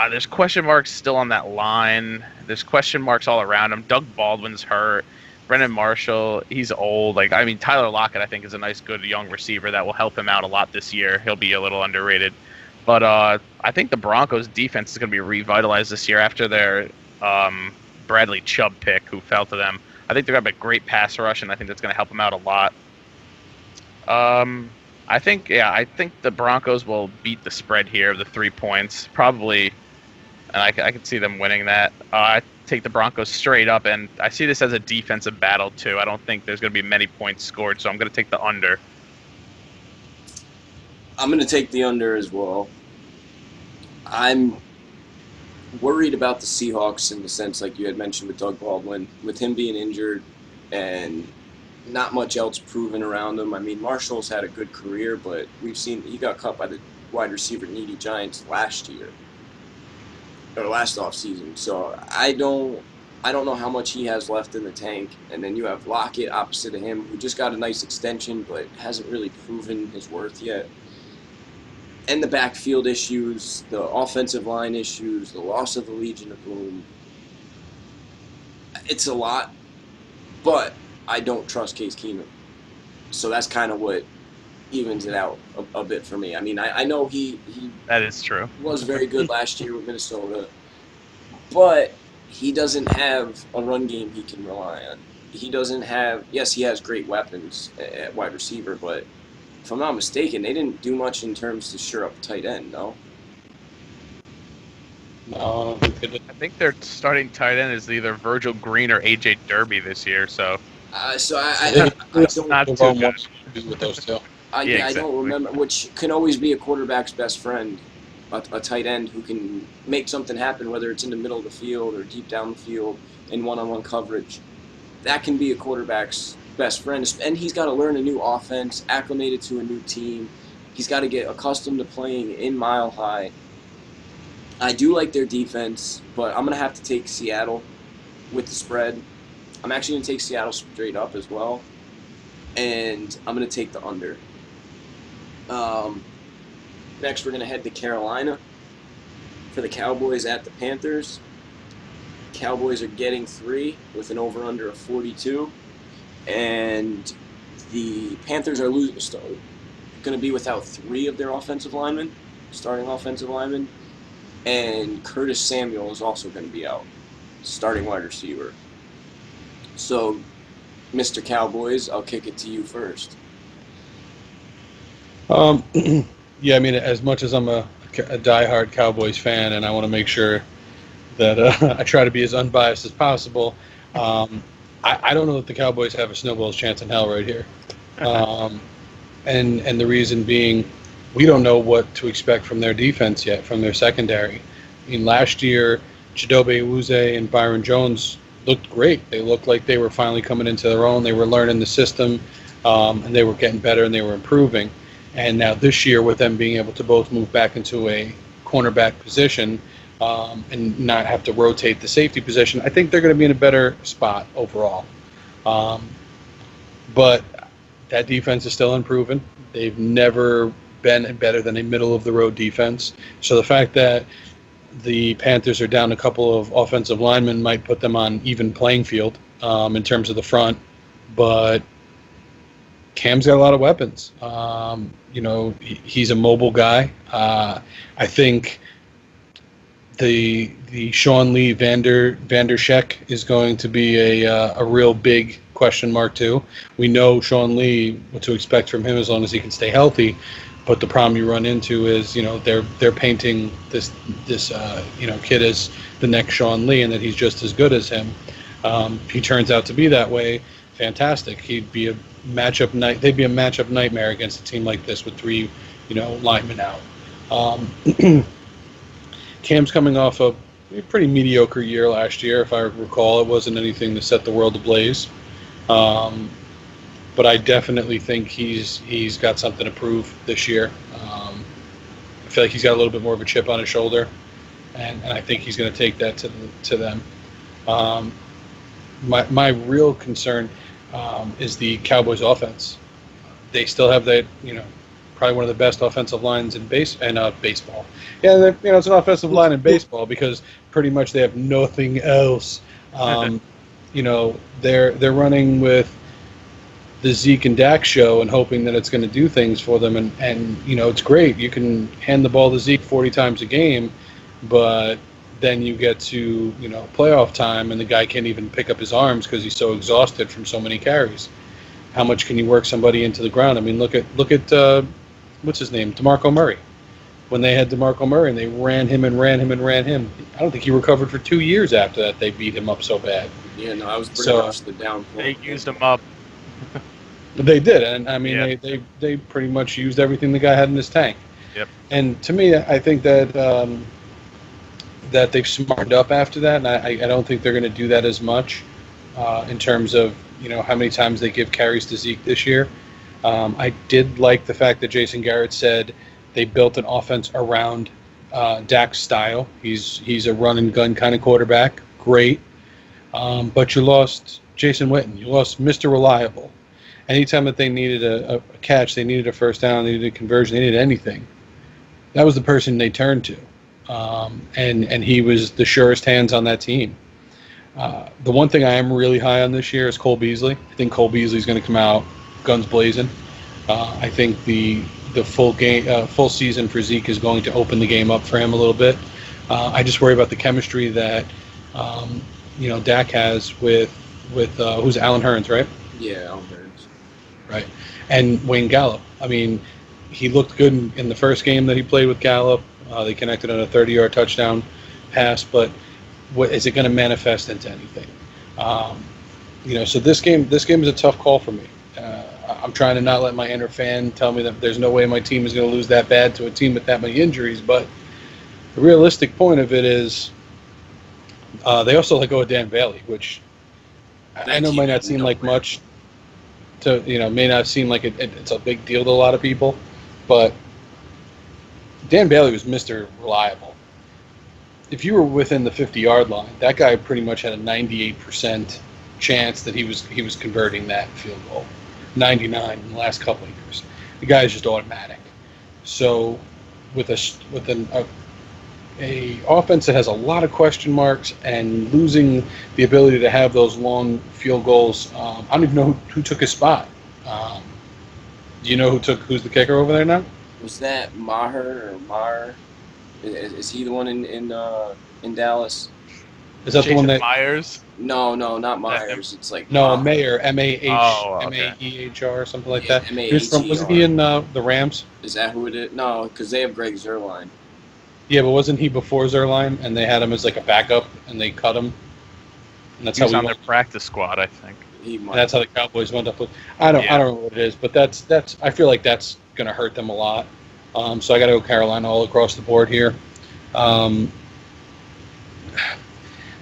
there's question marks still on that line. There's question marks all around him. Doug Baldwin's hurt. Brendan Marshall, he's old. Tyler Lockett, I think, is a nice, good young receiver that will help him out a lot this year. He'll be a little underrated. But I think the Broncos' defense is going to be revitalized this year after their Bradley Chubb pick, who fell to them. I think they're going to have a great pass rush, and I think that's going to help them out a lot. I think the Broncos will beat the spread here of the 3 points, probably, and I could see them winning that. I take the Broncos straight up, and I see this as a defensive battle, too. I don't think there's going to be many points scored, so I'm going to take the under. I'm going to take the under as well. I'm worried about the Seahawks in the sense, like you had mentioned with Doug Baldwin, with him being injured and not much else proven around him. I mean, Marshall's had a good career, but we've seen he got cut by the wide receiver needy Giants last offseason. So I don't know how much he has left in the tank. And then you have Lockett opposite of him, who just got a nice extension, but hasn't really proven his worth yet. And the backfield issues, the offensive line issues, the loss of the Legion of Boom. It's a lot, but I don't trust Case Keenum. So that's kind of what evens it out a bit for me. I mean, I know he that is true. Was very good last year with Minnesota, but he doesn't have a run game he can rely on. He doesn't have – yes, he has great weapons at wide receiver, but – if I'm not mistaken, they didn't do much in terms to shore up tight end, no? No, I think their starting tight end is either Virgil Green or A.J. Derby this year, so... I don't not too good. With those two. I don't remember, which can always be a quarterback's best friend, a tight end who can make something happen, whether it's in the middle of the field or deep down the field in one-on-one coverage. That can be a quarterback's best friend, and he's got to learn a new offense, acclimated to a new team. He's got to get accustomed to playing in Mile High. I do like their defense, but I'm going to have to take Seattle with the spread. I'm actually going to take Seattle straight up as well, and I'm going to take the under. Next, we're going to head to Carolina for the Cowboys at the Panthers. Cowboys are getting 3 with an over-under of 42. And the Panthers are going to be without 3 of their offensive linemen, starting offensive linemen. And Curtis Samuel is also going to be out, starting wide receiver. So, Mr. Cowboys, I'll kick it to you first. Yeah, I mean, as much as I'm a diehard Cowboys fan, and I want to make sure that I try to be as unbiased as possible, I don't know that the Cowboys have a snowball's chance in hell right here. And the reason being, we don't know what to expect from their defense yet, from their secondary. I mean, last year, Chidobe Awuzie and Byron Jones looked great. They looked like they were finally coming into their own. They were learning the system, and they were getting better and they were improving. And now this year, with them being able to both move back into a cornerback position and not have to rotate the safety position, I think they're going to be in a better spot overall. But that defense is still improving. They've never been better than a middle-of-the-road defense. So the fact that the Panthers are down a couple of offensive linemen might put them on even playing field in terms of the front. But Cam's got a lot of weapons. He's a mobile guy. I think the Sean Lee Vander Sheck is going to be a real big question mark too. We know Sean Lee, what to expect from him as long as he can stay healthy. But the problem you run into is, they're painting this kid as the next Sean Lee, and that he's just as good as him. If he turns out to be that way, fantastic. He'd be a matchup night. They'd be a matchup nightmare against a team like this with 3, linemen out. Cam's coming off a pretty mediocre year last year, if I recall. It wasn't anything to set the world ablaze. But I definitely think he's got something to prove this year. I feel like he's got a little bit more of a chip on his shoulder, and I think he's going to take that to them. My real concern is the Cowboys' offense. They still have that, probably one of the best offensive lines in baseball. Yeah, it's an offensive line in baseball because pretty much they have nothing else. They're running with the Zeke and Dak show and hoping that it's going to do things for them. And it's great. You can hand the ball to Zeke 40 times a game, but then you get to, playoff time and the guy can't even pick up his arms because he's so exhausted from so many carries. How much can you work somebody into the ground? I mean, look at what's his name? DeMarco Murray. When they had DeMarco Murray and they ran him, I don't think he recovered for 2 years after that. They beat him up so bad. Yeah, no, I was pretty much the downfall. They used him up. They did, and I mean, they pretty much used everything the guy had in his tank. Yep. And to me, I think that that they've smartened up after that, and I don't think they're going to do that as much in terms of how many times they give carries to Zeke this year. I did like the fact that Jason Garrett said they built an offense around Dak's style. He's a run and gun kind of quarterback. Great, but you lost Jason Witten. You lost Mr. Reliable. Anytime that they needed a catch, they needed a first down, they needed a conversion, they needed anything, that was the person they turned to. And he was the surest hands on that team. The one thing I am really high on this year is Cole Beasley. I think Cole Beasley's going to come out guns blazing. I think the full season for Zeke is going to open the game up for him a little bit. I just worry about the chemistry that Dak has with who's Alan Hearns, right? Yeah, Alan Hearns. Right, and Wayne Gallup. I mean, he looked good in the first game that he played with Gallup. They connected on a 30-yard touchdown pass, but what is it going to manifest into anything? So this game is a tough call for me. I'm trying to not let my inner fan tell me that there's no way my team is going to lose that bad to a team with that many injuries, but the realistic point of it is they also let go of Dan Bailey, which I know might not seem like much to, may not seem like it's a big deal to a lot of people, but Dan Bailey was Mr. Reliable. If you were within the 50-yard line, that guy pretty much had a 98% chance that he was converting that field goal. 99 in the last couple of years. The guy is just automatic. So with a offense that has a lot of question marks and losing the ability to have those long field goals. I don't even know who took his spot. Do you know who's the kicker over there now? Was that Maher or Mar? Is he the one in Dallas? Is that Jason the one that? Myers. No, not That him? Myers. It's like No, Maher. Mayer, Oh, okay. Maehr, or something like Yeah, that. He was from, wasn't he in the Rams? Is that who it is? No, because they have Greg Zerline. Yeah, but wasn't he before Zerline? And they had him as like a backup, and they cut him. And that's He was how on their practice squad, I think. He might. and that's how the Cowboys went up with. I don't know what it is, but that's. I feel like that's going to hurt them a lot. So I got to go Carolina all across the board here.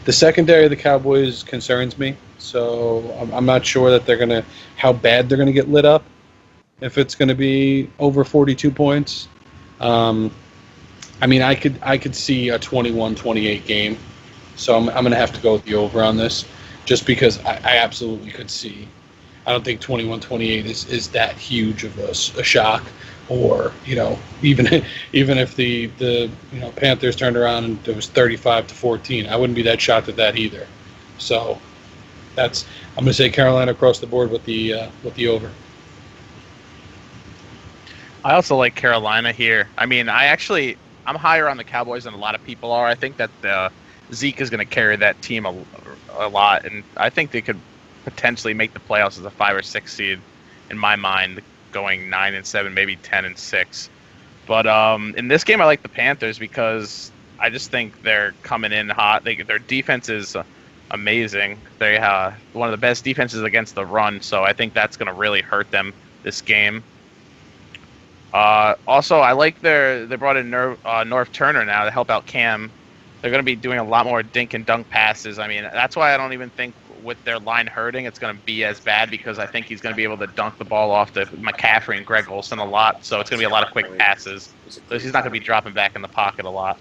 The secondary of the Cowboys concerns me, so I'm not sure that how bad they're gonna get lit up. If it's gonna be over 42 points, I mean, I could see a 21-28 game. So I'm gonna have to go with the over on this, just because I absolutely could see. I don't think 21-28 is that huge of a shock, or even if the Panthers turned around and it was 35-14, I wouldn't be that shocked at that either. So I'm going to say Carolina across the board with the over. I also like Carolina here. I mean, I'm higher on the Cowboys than a lot of people are. I think that Zeke is going to carry that team a lot, and I think they could potentially make the playoffs as a 5 or 6 seed in my mind, going 9-7, maybe 10-6. But in this game, I like the Panthers because I just think they're coming in hot. Their defense is amazing. They have one of the best defenses against the run, so I think that's going to really hurt them this game. Also, I like they brought in North Turner now to help out Cam. They're going to be doing a lot more dink and dunk passes. I mean, that's why I don't even think with their line hurting, it's going to be as bad, because I think he's going to be able to dunk the ball off to McCaffrey and Greg Olsen a lot. So it's going to be a lot of quick passes. So he's not going to be dropping back in the pocket a lot.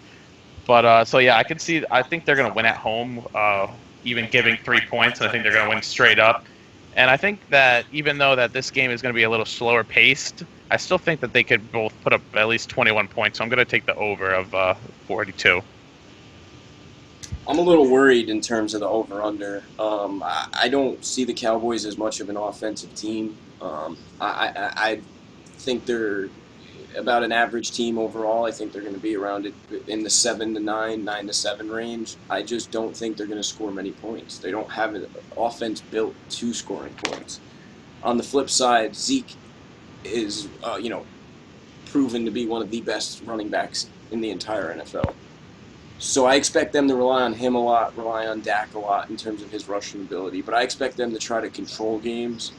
But so yeah, I think they're going to win at home, even giving 3 points. And I think they're going to win straight up. And I think that even though that this game is going to be a little slower paced, I still think that they could both put up at least 21 points. So I'm going to take the over of 42. I'm a little worried in terms of the over-under. I don't see the Cowboys as much of an offensive team. I think they're about an average team overall. I think they're going to be around it in the 7-9, 9-7 range. I just don't think they're going to score many points. They don't have an offense built to scoring points. On the flip side, Zeke is, proven to be one of the best running backs in the entire NFL. So I expect them to rely on him a lot, rely on Dak a lot in terms of his rushing ability. But I expect them to try to control games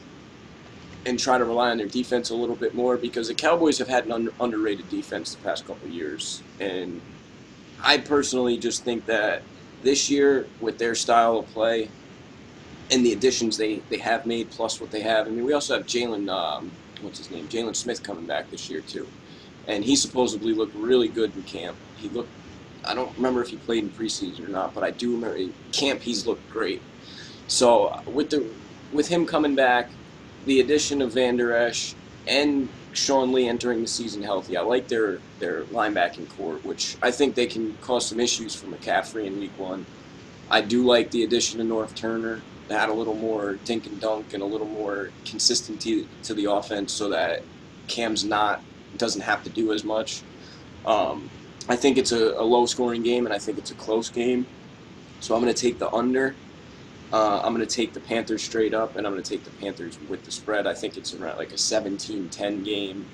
and try to rely on their defense a little bit more, because the Cowboys have had an underrated defense the past couple of years. And I personally just think that this year, with their style of play and the additions they have made, plus what they have, I mean, we also have Jalen Smith coming back this year too. And he supposedly looked really good in camp. I don't remember if he played in preseason or not, but I do remember in camp he's looked great. So with him coming back, the addition of Van Der Esch and Sean Lee entering the season healthy, I like their linebacking core, which I think they can cause some issues for McCaffrey in Week 1. I do like the addition of North Turner to add a little more dink and dunk and a little more consistency to the offense, so that Cam's doesn't have to do as much. I think it's a low-scoring game, and I think it's a close game. So I'm going to take the under. I'm going to take the Panthers straight up, and I'm going to take the Panthers with the spread. I think it's around like a 17-10 game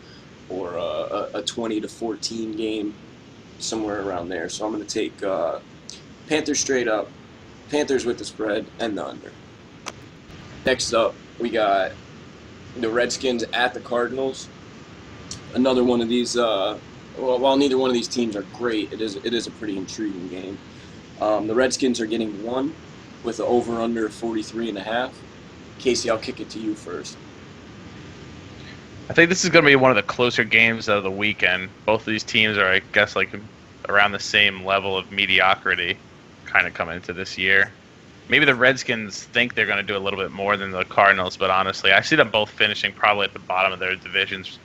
or a 20-14 game, somewhere around there. So I'm going to take Panthers straight up, Panthers with the spread, and the under. Next up, we got the Redskins at the Cardinals. Another one of these... while neither one of these teams are great, it is a pretty intriguing game. The Redskins are getting 1 with an over-under of 43.5. Casey, I'll kick it to you first. I think this is going to be one of the closer games of the weekend. Both of these teams are, I guess, like around the same level of mediocrity kind of coming into this year. Maybe the Redskins think they're going to do a little bit more than the Cardinals, but honestly, I see them both finishing probably at the bottom of their divisions.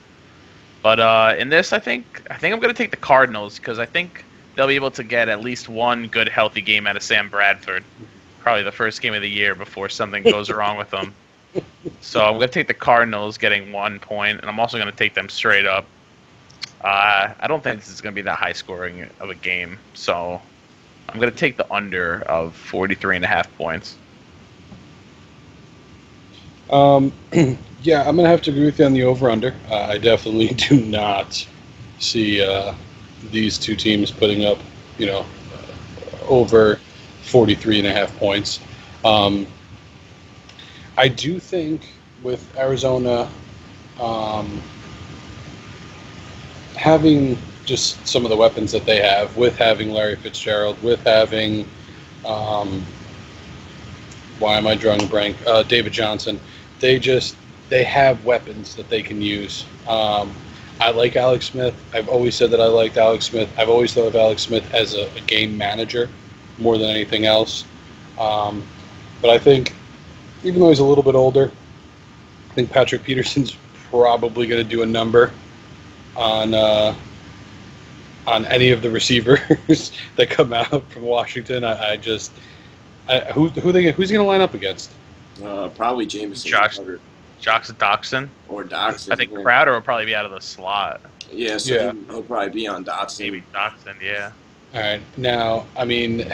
But in this, I think I'm going to take the Cardinals because I think they'll be able to get at least one good, healthy game out of Sam Bradford. Probably the first game of the year before something goes wrong with them. So I'm going to take the Cardinals getting 1 point, and I'm also going to take them straight up. I don't think this is going to be that high scoring of a game, so I'm going to take the under of 43.5 points. Yeah, I'm gonna have to agree with you on the over/under. I definitely do not see these two teams putting up, over 43.5 points. I do think with Arizona having just some of the weapons that they have, with having Larry Fitzgerald, with having why am I drawing a blank? David Johnson. They have weapons that they can use. I like Alex Smith. I've always said that I liked Alex Smith. I've always thought of Alex Smith as a game manager more than anything else. But I think, even though he's a little bit older, I think Patrick Peterson's probably going to do a number on any of the receivers that come out from Washington. Who's he going to line up against? Probably Jameson. Josh Doxson. Or Doxson. I think Crowder will probably be out of the slot. Yeah, so he'll probably be on Doxson. Maybe Doxson, yeah. All right. Now, I mean,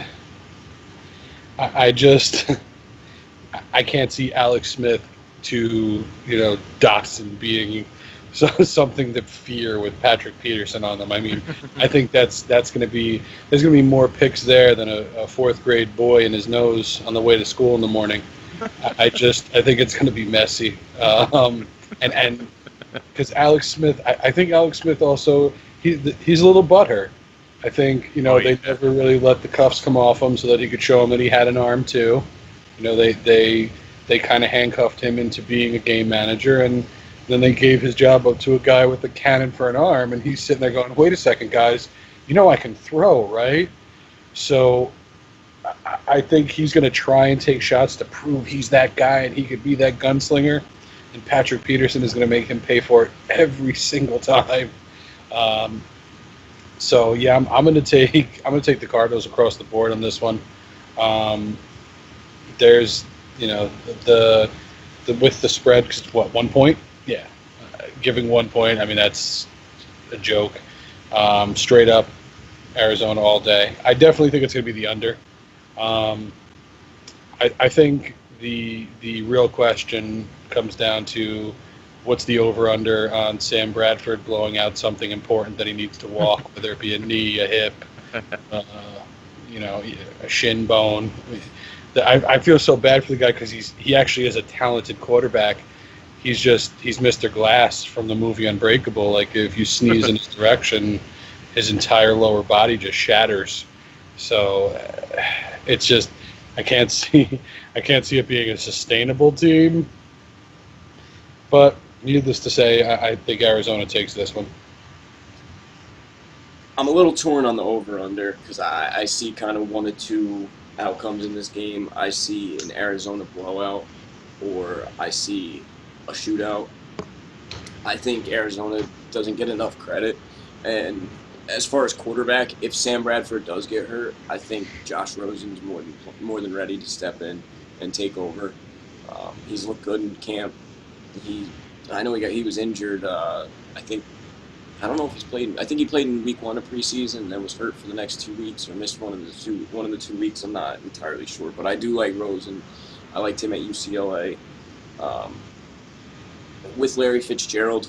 I just I can't see Alex Smith to, Doxson being something to fear with Patrick Peterson on them. I mean, I think there's going to be more picks there than a fourth grade boy in his nose on the way to school in the morning. I think it's going to be messy, and because Alex Smith, I think Alex Smith also he's a little butthurt. I think they never really let the cuffs come off him so that he could show him that he had an arm too. They kind of handcuffed him into being a game manager, and then they gave his job up to a guy with a cannon for an arm, and he's sitting there going, "Wait a second, guys, I can throw, right?" So I think he's going to try and take shots to prove he's that guy and he could be that gunslinger, and Patrick Peterson is going to make him pay for it every single time. So yeah, I'm going to take the Cardinals across the board on this one. There's the with the spread, because it's 1 point? Yeah, giving 1 point. I mean, that's a joke. Straight up Arizona all day. I definitely think it's going to be the under. I think the real question comes down to what's the over/under on Sam Bradford blowing out something important that he needs to walk, whether it be a knee, a hip, a shin bone. I feel so bad for the guy because he actually is a talented quarterback. He's Mr. Glass from the movie Unbreakable. Like, if you sneeze in his direction, his entire lower body just shatters. So it's just I can't see it being a sustainable team. But needless to say, I think Arizona takes this one. I'm a little torn on the over/under because I see kind of one of two outcomes in this game. I see an Arizona blowout, or I see a shootout. I think Arizona doesn't get enough credit, and as far as quarterback, if Sam Bradford does get hurt, I think Josh Rosen's more than ready to step in and take over. He's looked good in camp. I know he was injured. I don't know if he's played. I think he played in week 1 of preseason, and then was hurt for the next 2 weeks, or missed one of the 2 weeks. I'm not entirely sure, but I do like Rosen. I liked him at UCLA. With Larry Fitzgerald,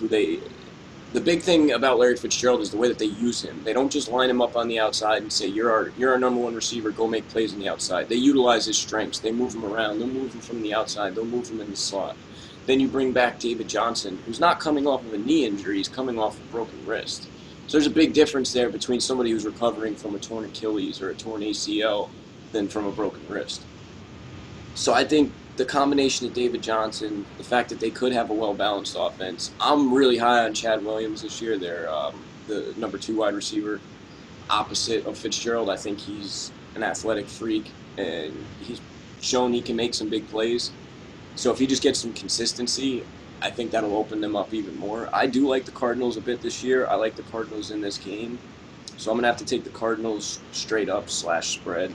the big thing about Larry Fitzgerald is the way that they use him. They don't just line him up on the outside and say, you're our number one receiver, go make plays on the outside. They utilize his strengths. They move him around. They'll move him from the outside. They'll move him in the slot. Then you bring back David Johnson, who's not coming off of a knee injury. He's coming off a broken wrist. So there's a big difference there between somebody who's recovering from a torn Achilles or a torn ACL than from a broken wrist. So I think the combination of David Johnson, the fact that they could have a well-balanced offense. I'm really high on Chad Williams this year. They're the number 2 wide receiver, opposite of Fitzgerald. I think he's an athletic freak, and he's shown he can make some big plays. So if he just gets some consistency, I think that'll open them up even more. I do like the Cardinals a bit this year. I like the Cardinals in this game. So I'm going to have to take the Cardinals straight up / spread.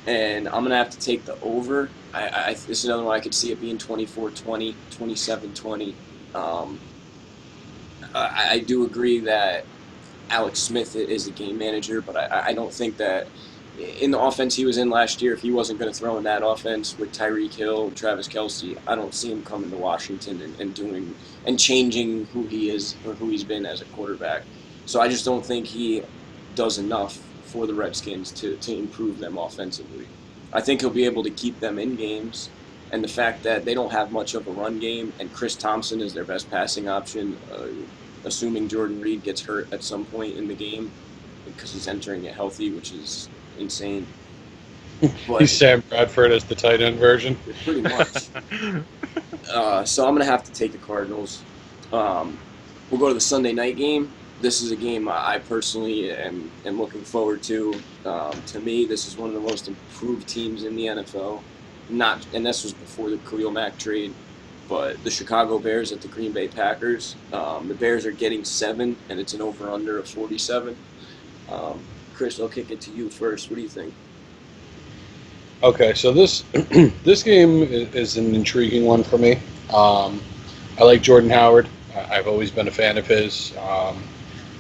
And I'm going to have to take the over. This is another one I could see it being 24-20, 27-20. I do agree that Alex Smith is a game manager, but I don't think that in the offense he was in last year, if he wasn't going to throw in that offense with Tyreek Hill, Travis Kelce, I don't see him coming to Washington and doing and changing who he is or who he's been as a quarterback. So I just don't think he does enough for the Redskins to improve them offensively. I think he'll be able to keep them in games, and the fact that they don't have much of a run game and Chris Thompson is their best passing option, assuming Jordan Reed gets hurt at some point in the game because he's entering it healthy, which is insane. But He's Sam Bradford as the tight end version. pretty much. So I'm going to have to take the Cardinals. We'll go to the Sunday night game. This is a game I personally am looking forward to. To me, this is one of the most improved teams in the NFL. And this was before the Khalil Mack trade. But the Chicago Bears at the Green Bay Packers. The Bears are getting 7, and it's an over-under of 47. Chris, I'll kick it to you first. What do you think? Okay, so this this game is an intriguing one for me. I like Jordan Howard. I've always been a fan of his.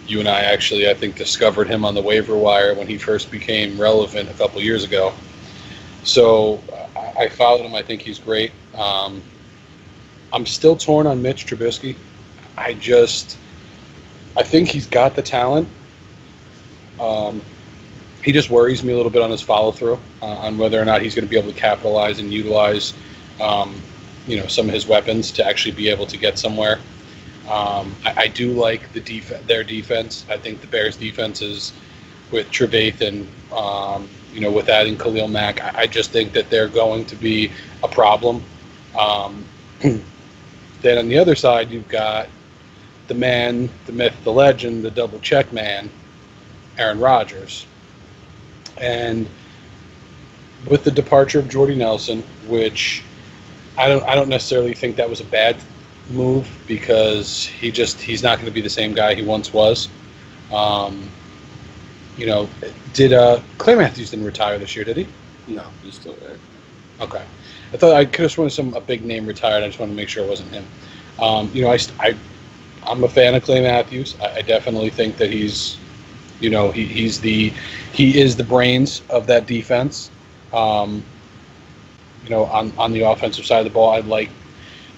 You and I actually, I think, discovered him on the waiver wire when he first became relevant a couple years ago. So I followed him. I think he's great. I'm still torn on Mitch Trubisky. I think he's got the talent. He just worries me a little bit on his follow-through, on whether or not he's going to be able to capitalize and utilize, some of his weapons to actually be able to get somewhere. I do like their defense. I think the Bears' defense is with Trevathan, with adding Khalil Mack. I just think that they're going to be a problem. Then on the other side, you've got the man, the myth, the legend, the double check man, Aaron Rodgers. And with the departure of Jordy Nelson, which I don't necessarily think that was a bad move, because he's not going to be the same guy he once was. Did Clay Matthews didn't retire this year, did he? No, he's still there. Okay. I thought I could have sworn a big name retired. I just wanted to make sure it wasn't him. I'm a fan of Clay Matthews. I definitely think that he's he is the brains of that defense. On the offensive side of the ball,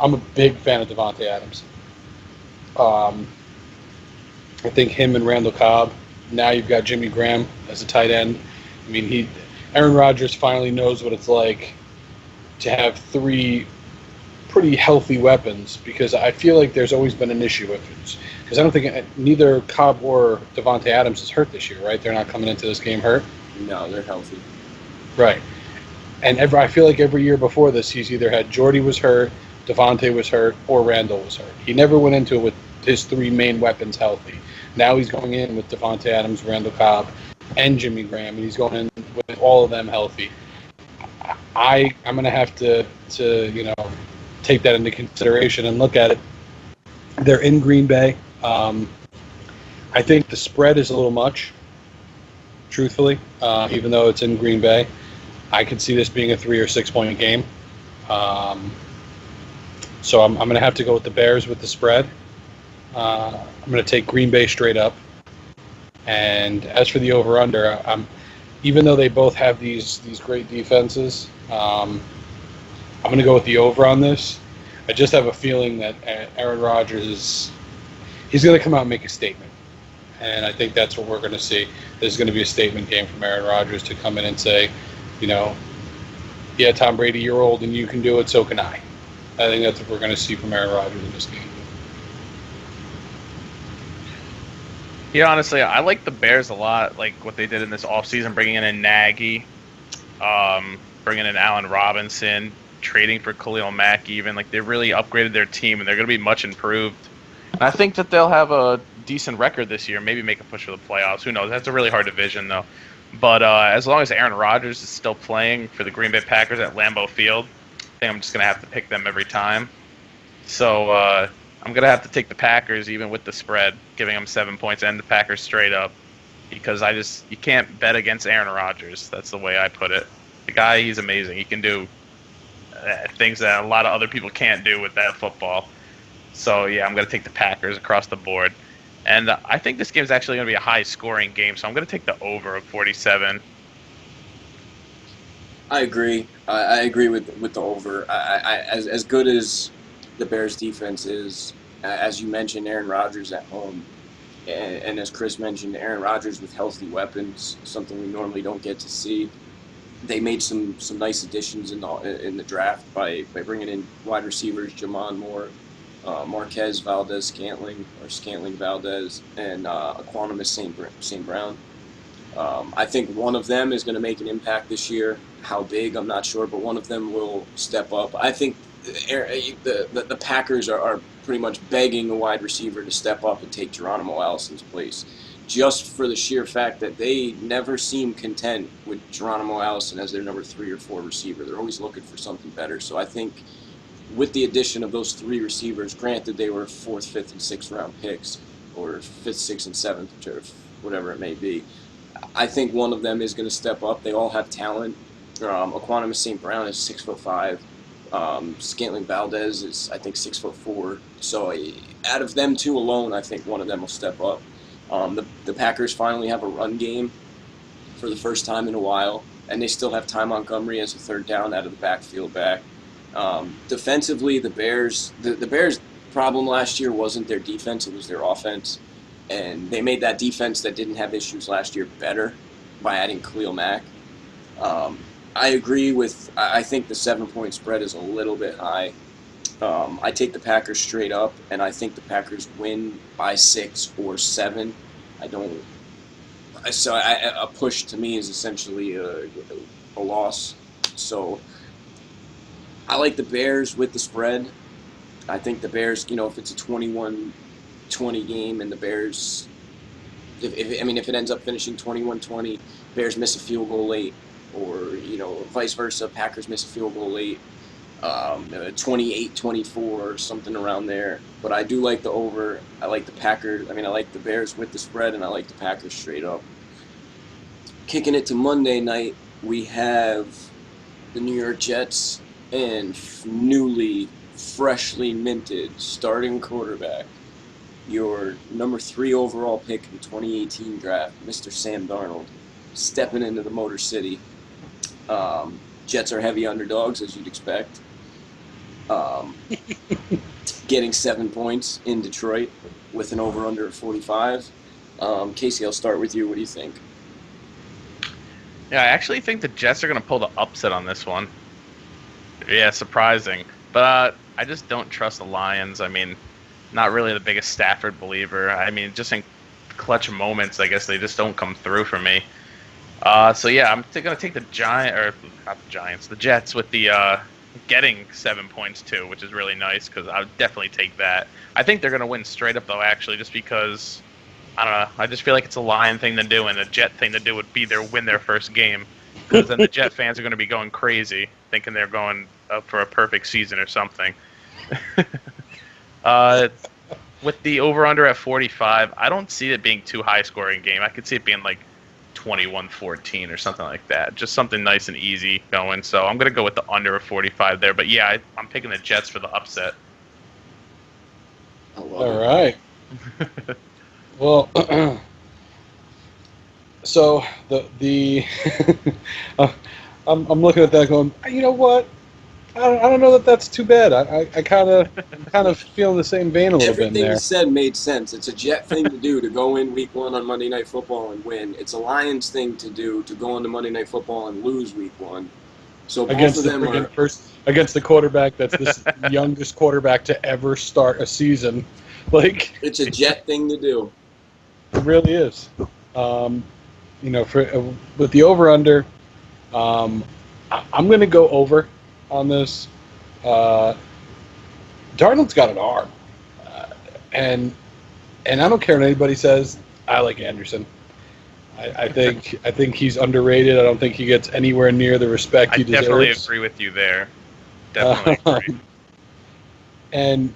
I'm a big fan of Davante Adams. I think him and Randall Cobb. Now you've got Jimmy Graham as a tight end. I mean, Aaron Rodgers finally knows what it's like to have 3 pretty healthy weapons, because I feel like there's always been an issue with it. Because I don't think neither Cobb or Davante Adams is hurt this year, right? They're not coming into this game hurt. No, they're healthy. Right. And I feel like every year before this, he's either had Jordy was hurt, Davante was hurt, or Randall was hurt. He never went into it with his 3 main weapons healthy. Now he's going in with Davante Adams, Randall Cobb, and Jimmy Graham, and he's going in with all of them healthy. I'm going to have to take that into consideration and look at it. They're in Green Bay. I think the spread is a little much, truthfully, even though it's in Green Bay. I could see this being a 3 or 6 point game. So I'm going to have to go with the Bears with the spread. I'm going to take Green Bay straight up. And as for the over-under, even though they both have these great defenses, I'm going to go with the over on this. I just have a feeling that Aaron Rodgers he's going to come out and make a statement. And I think that's what we're going to see. There's going to be a statement game from Aaron Rodgers to come in and say, yeah, Tom Brady, you're old and you can do it, so can I. I think that's what we're going to see from Aaron Rodgers in this game. Yeah, honestly, I like the Bears a lot, like what they did in this offseason, bringing in Nagy, bringing in Allen Robinson, trading for Khalil Mack even. Like, they really upgraded their team, and they're going to be much improved. And I think that they'll have a decent record this year, maybe make a push for the playoffs. Who knows? That's a really hard division, though. But as long as Aaron Rodgers is still playing for the Green Bay Packers at Lambeau Field, I think I'm just going to have to pick them every time. So I'm going to have to take the Packers even with the spread, giving them 7 points and the Packers straight up. Because you can't bet against Aaron Rodgers. That's the way I put it. The guy, he's amazing. He can do things that a lot of other people can't do with that football. So, yeah, I'm going to take the Packers across the board. And I think this game is actually going to be a high-scoring game, so I'm going to take the over of 47. I agree. I agree with the over. As good as the Bears' defense is, as you mentioned, Aaron Rodgers at home, and as Chris mentioned, Aaron Rodgers with healthy weapons, something we normally don't get to see. They made some nice additions in the draft by bringing in wide receivers Jamon Moore, Marquez Valdez-Scantling, or Scantling-Valdez, and Equanimous St. Brown. I think one of them is going to make an impact this year. How big, I'm not sure, but one of them will step up. I think the Packers are pretty much begging a wide receiver to step up and take Geronimo Allison's place, just for the sheer fact that they never seem content with Geronimo Allison as their number 3 or 4 receiver. They're always looking for something better. So I think with the addition of those 3 receivers, granted they were 4th, 5th, and 6th round picks, or 5th, 6th, and 7th, or whatever it may be, I think one of them is going to step up. They all have talent. Equanimous St. Brown is 6'5". Scantling Valdez is, I think, 6'4". So out of them 2 alone, I think one of them will step up. The Packers finally have a run game for the first time in a while, and they still have Ty Montgomery as a third down out of the backfield back. Defensively, the Bears' problem last year wasn't their defense; it was their offense. And they made that defense that didn't have issues last year better by adding Khalil Mack. I agree with, I think the 7-point spread is a little bit high. I take the Packers straight up, and I think the Packers win by 6 or 7. A push to me is essentially a loss. So I like the Bears with the spread. I think the Bears, if it's a 21-20 game and the Bears, if it ends up finishing 21-20, Bears miss a field goal late, or vice versa, Packers miss a field goal late, 28-24 or something around there. But I do like the over. I like the Packers. I like the Bears with the spread, and I like the Packers straight up. Kicking it to Monday night, we have the New York Jets and freshly minted starting quarterback, your number 3 overall pick in the 2018 draft, Mr. Sam Darnold, stepping into the Motor City. Jets are heavy underdogs, as you'd expect. Getting 7 points in Detroit with an over-under of 45. Casey, I'll start with you. What do you think? Yeah, I actually think the Jets are going to pull the upset on this one. Yeah, surprising. But I just don't trust the Lions. Not really the biggest Stafford believer. Just in clutch moments, I guess they just don't come through for me. So yeah, I'm going to take the Jets with the getting 7 points too, which is really nice because I would definitely take that. I think they're going to win straight up though, actually, just because I don't know. I just feel like it's a Lion thing to do, and a Jet thing to do would be win their first game, because then the Jet fans are going to be going crazy, thinking they're going up for a perfect season or something. With the over-under at 45, I don't see it being too high-scoring game. I could see it being like 21-14 or something like that. Just something nice and easy going. So I'm going to go with the under of 45 there. But yeah, I'm picking the Jets for the upset. All right. Well, so the I'm looking at that going, you know what? I don't know that that's too bad. I'm kind of feeling the same vein a little bit in there. Everything you said made sense. It's a Jet thing to do to go in week 1 on Monday Night Football and win. It's a Lions thing to do to go into Monday Night Football and lose week 1. So both of them are against the quarterback that's the youngest quarterback to ever start a season. It's a Jet thing to do. It really is. With the over/under, I'm going to go over on this. Darnold's got an arm, and I don't care what anybody says. I like Anderson. I think he's underrated. I don't think he gets anywhere near the respect he deserves. I definitely agree with you there. Definitely agree. And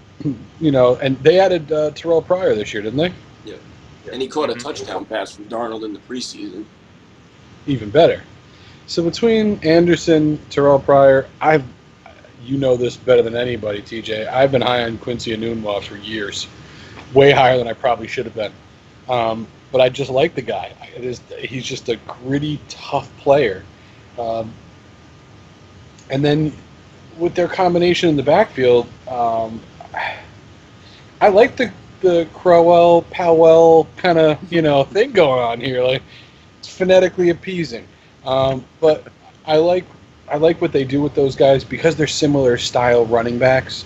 and they added Terrell Pryor this year, didn't they? Yeah. And he caught a Mhm. touchdown pass from Darnold in the preseason. Even better. So between Anderson, Terrell Pryor, you know this better than anybody, TJ. I've been high on Quincy Enunwa for years, way higher than I probably should have been. But I just like the guy. He's just a gritty, tough player. Um, and then with their combination in the backfield, I like the Crowell Powell kind of thing going on here. Like it's phonetically appeasing, but I like what they do with those guys because they're similar style running backs.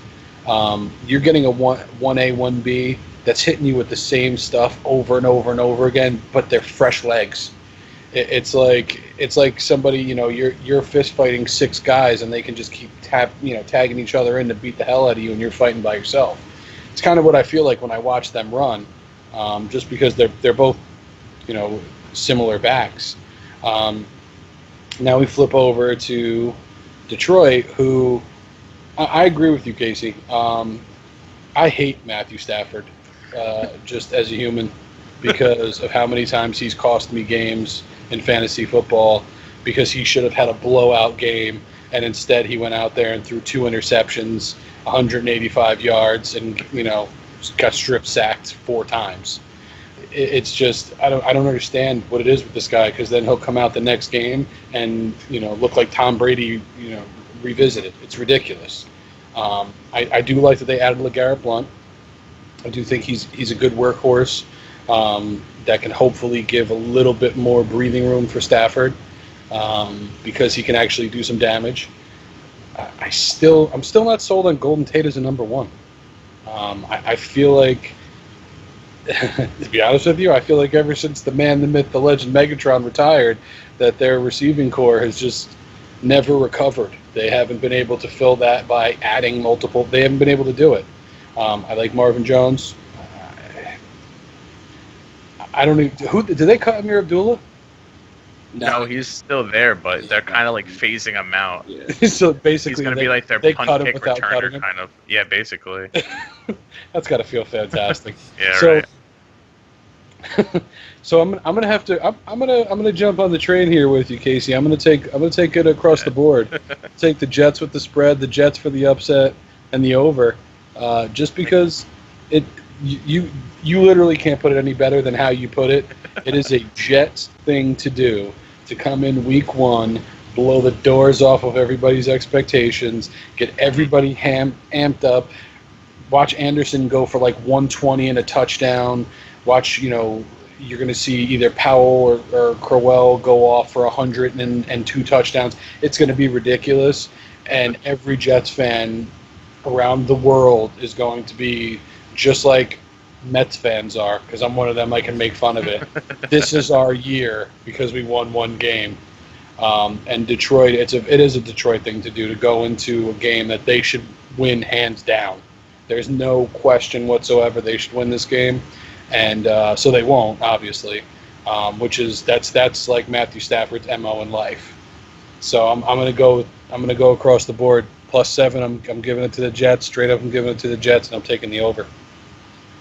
You're getting a one A 1B that's hitting you with the same stuff over and over and over again, but they're fresh legs. It's like somebody you're fist fighting six guys and they can just keep tagging each other in to beat the hell out of you and you're fighting by yourself. It's kind of what I feel like when I watch them run, just because they're both similar backs. Now we flip over to Detroit, who I agree with you, Casey. I hate Matthew Stafford, just as a human, because of how many times he's cost me games in fantasy football because he should have had a blowout game, and instead he went out there and threw 2 interceptions, 185 yards, and got strip sacked 4 times. It's just I don't understand what it is with this guy, because then he'll come out the next game and look like Tom Brady revisited. It's ridiculous. I do like that they added LeGarrette Blount. I do think he's a good workhorse that can hopefully give a little bit more breathing room for Stafford, because he can actually do some damage. I'm still not sold on Golden Tate as a number 1. I feel like, to be honest with you, I feel like ever since the man, the myth, the legend Megatron retired, that their receiving core has just never recovered. They haven't been able to fill that by adding multiple. They haven't been able to do it. I like Marvin Jones. I don't even. Who did they cut Amir Abdullah? No, he's still there, but they're kind of like phasing him out. Yeah. So basically, He's going to be like their they punt cut him kick without cutting returner, him. kind of. Yeah, basically. That's got to feel fantastic. Yeah, So, right. So I'm gonna have to I'm gonna jump on the train here with you, Casey. I'm gonna take it across the board. Take the Jets with the spread, the Jets for the upset, and the over. Just because you literally can't put it any better than how you put it. It is a Jets thing to do, to come in week 1, blow the doors off of everybody's expectations, get everybody amped up. Watch Anderson go for like 120 and a touchdown. Watch, you're going to see either Powell or Crowell go off for 102 touchdowns. It's going to be ridiculous. And every Jets fan around the world is going to be just like Mets fans are, because I'm one of them. I can make fun of it. This is our year because we won 1 game. And Detroit, it is a Detroit thing to do, to go into a game that they should win hands down. There's no question whatsoever they should win this game. And so they won't, obviously, that's like Matthew Stafford's MO in life. So I'm gonna go across the board +7. I'm giving it to the Jets straight up. I'm giving it to the Jets, and I'm taking the over.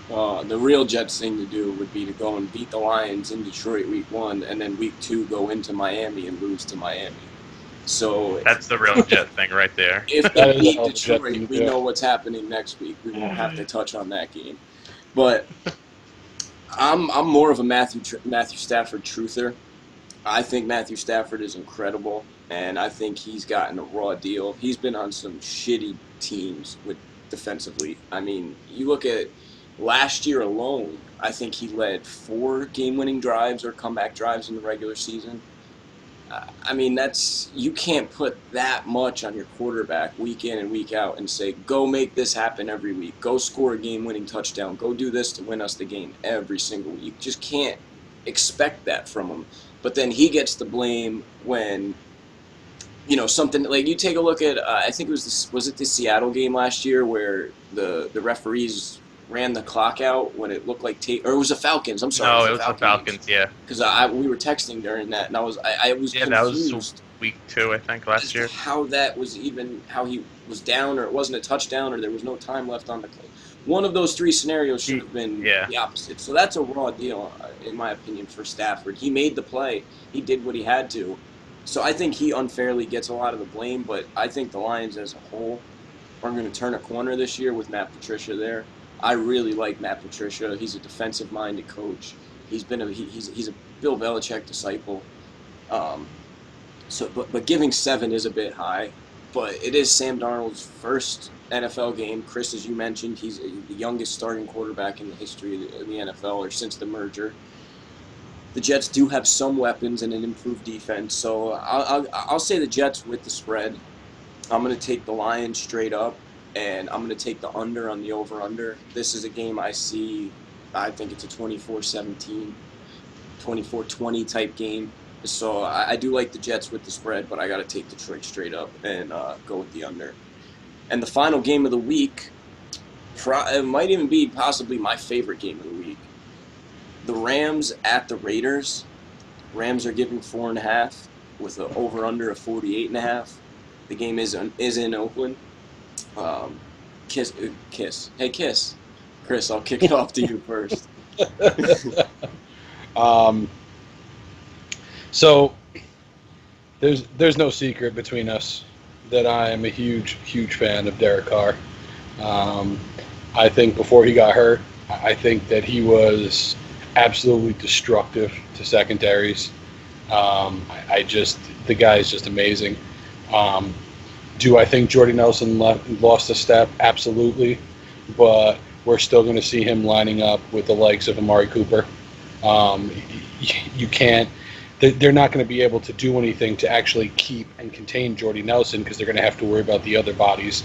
The real Jets thing to do would be to go and beat the Lions in Detroit week 1, and then week 2 go into Miami and lose to Miami. So That's the real Jet thing right there. if That they is beat all the Jets Detroit, can we do. know what's happening next week. We won't have to touch on that game. But I'm more of a Matthew Stafford truther. I think Matthew Stafford is incredible, and I think he's gotten a raw deal. He's been on some shitty teams with defensively. I mean, you look at last year alone, I think he led 4 game-winning drives or comeback drives in the regular season. I mean, you can't put that much on your quarterback week in and week out and say, go make this happen every week. Go score a game-winning touchdown. Go do this to win us the game every single week. You just can't expect that from him. But then he gets the blame when, something like, you take a look at, I think it was it the Seattle game last year where the referees ran the clock out when it looked like or it was the Falcons. I'm sorry. No, it was the Falcons. Yeah. Because we were texting during that, and I was Yeah, that was confused week 2, I think, as last to year. how that was even how he was down, or it wasn't a touchdown, or there was no time left on the clock. One of those 3 scenarios should have been the opposite. So that's a raw deal, in my opinion, for Stafford. He made the play. He did what he had to. So I think he unfairly gets a lot of the blame, but I think the Lions as a whole are going to turn a corner this year with Matt Patricia there. I really like Matt Patricia. He's a defensive-minded coach. He's a Bill Belichick disciple. But giving 7 is a bit high. But it is Sam Darnold's first NFL game. Chris, as you mentioned, he's the youngest starting quarterback in the history of the NFL, or since the merger. The Jets do have some weapons and an improved defense, so I'll say the Jets with the spread. I'm going to take the Lions straight up, and I'm going to take the under on the over-under. This is a game I think it's a 24-17, 24-20 type game. So I do like the Jets with the spread, but I got to take Detroit straight up and go with the under. And the final game of the week, it might even be possibly my favorite game of the week. The Rams at the Raiders. Rams are giving 4.5 with an over-under of 48.5. The game is in Oakland. Kiss. Hey, Kiss. Chris, I'll kick it off to you first. So there's no secret between us that I am a huge fan of Derek Carr. I think before he got hurt, I think that he was absolutely destructive to secondaries. The guy is just amazing. Do I think Jordy Nelson lost a step? Absolutely. But we're still going to see him lining up with the likes of Amari Cooper. You can't. They're not going to be able to do anything to actually keep and contain Jordy Nelson because they're going to have to worry about the other bodies.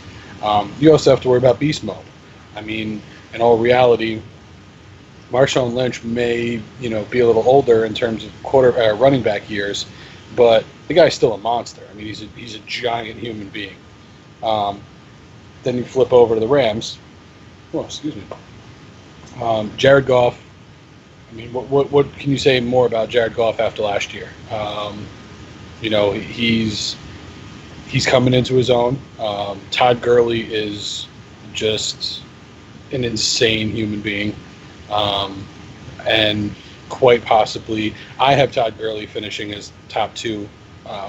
You also have to worry about beast mode. I mean, in all reality, Marshawn Lynch may be a little older in terms of running back years, but the guy's still a monster. I mean, he's a giant human being. Then you flip over to the Rams. Oh, excuse me. Jared Goff. I mean, what can you say more about Jared Goff after last year? He's coming into his own. Todd Gurley is just an insane human being, and quite possibly, I have Todd Gurley finishing as top 2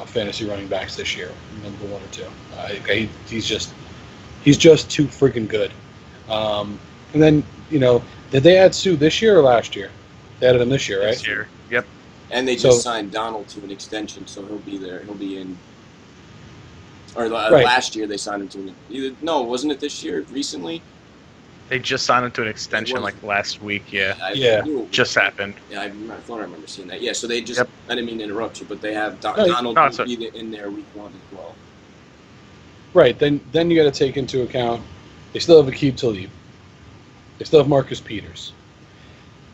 fantasy running backs this year, number 1 or 2. He's just too freaking good. And then did they add Sue this year or last year? They added him this year, right? This year, yep. And they just signed Donald to an extension, so he'll be there. He'll be in. Or last year they signed him to wasn't it this year? Recently. They just signed him to an extension like last week. Yeah. Just happened. Yeah, I thought I remember seeing that. Yeah, so they just. Yep. I didn't mean to interrupt you, but they have Donald will be in there week 1 as well. Right. Then you got to take into account they still have Aqib Talib. They still have Marcus Peters.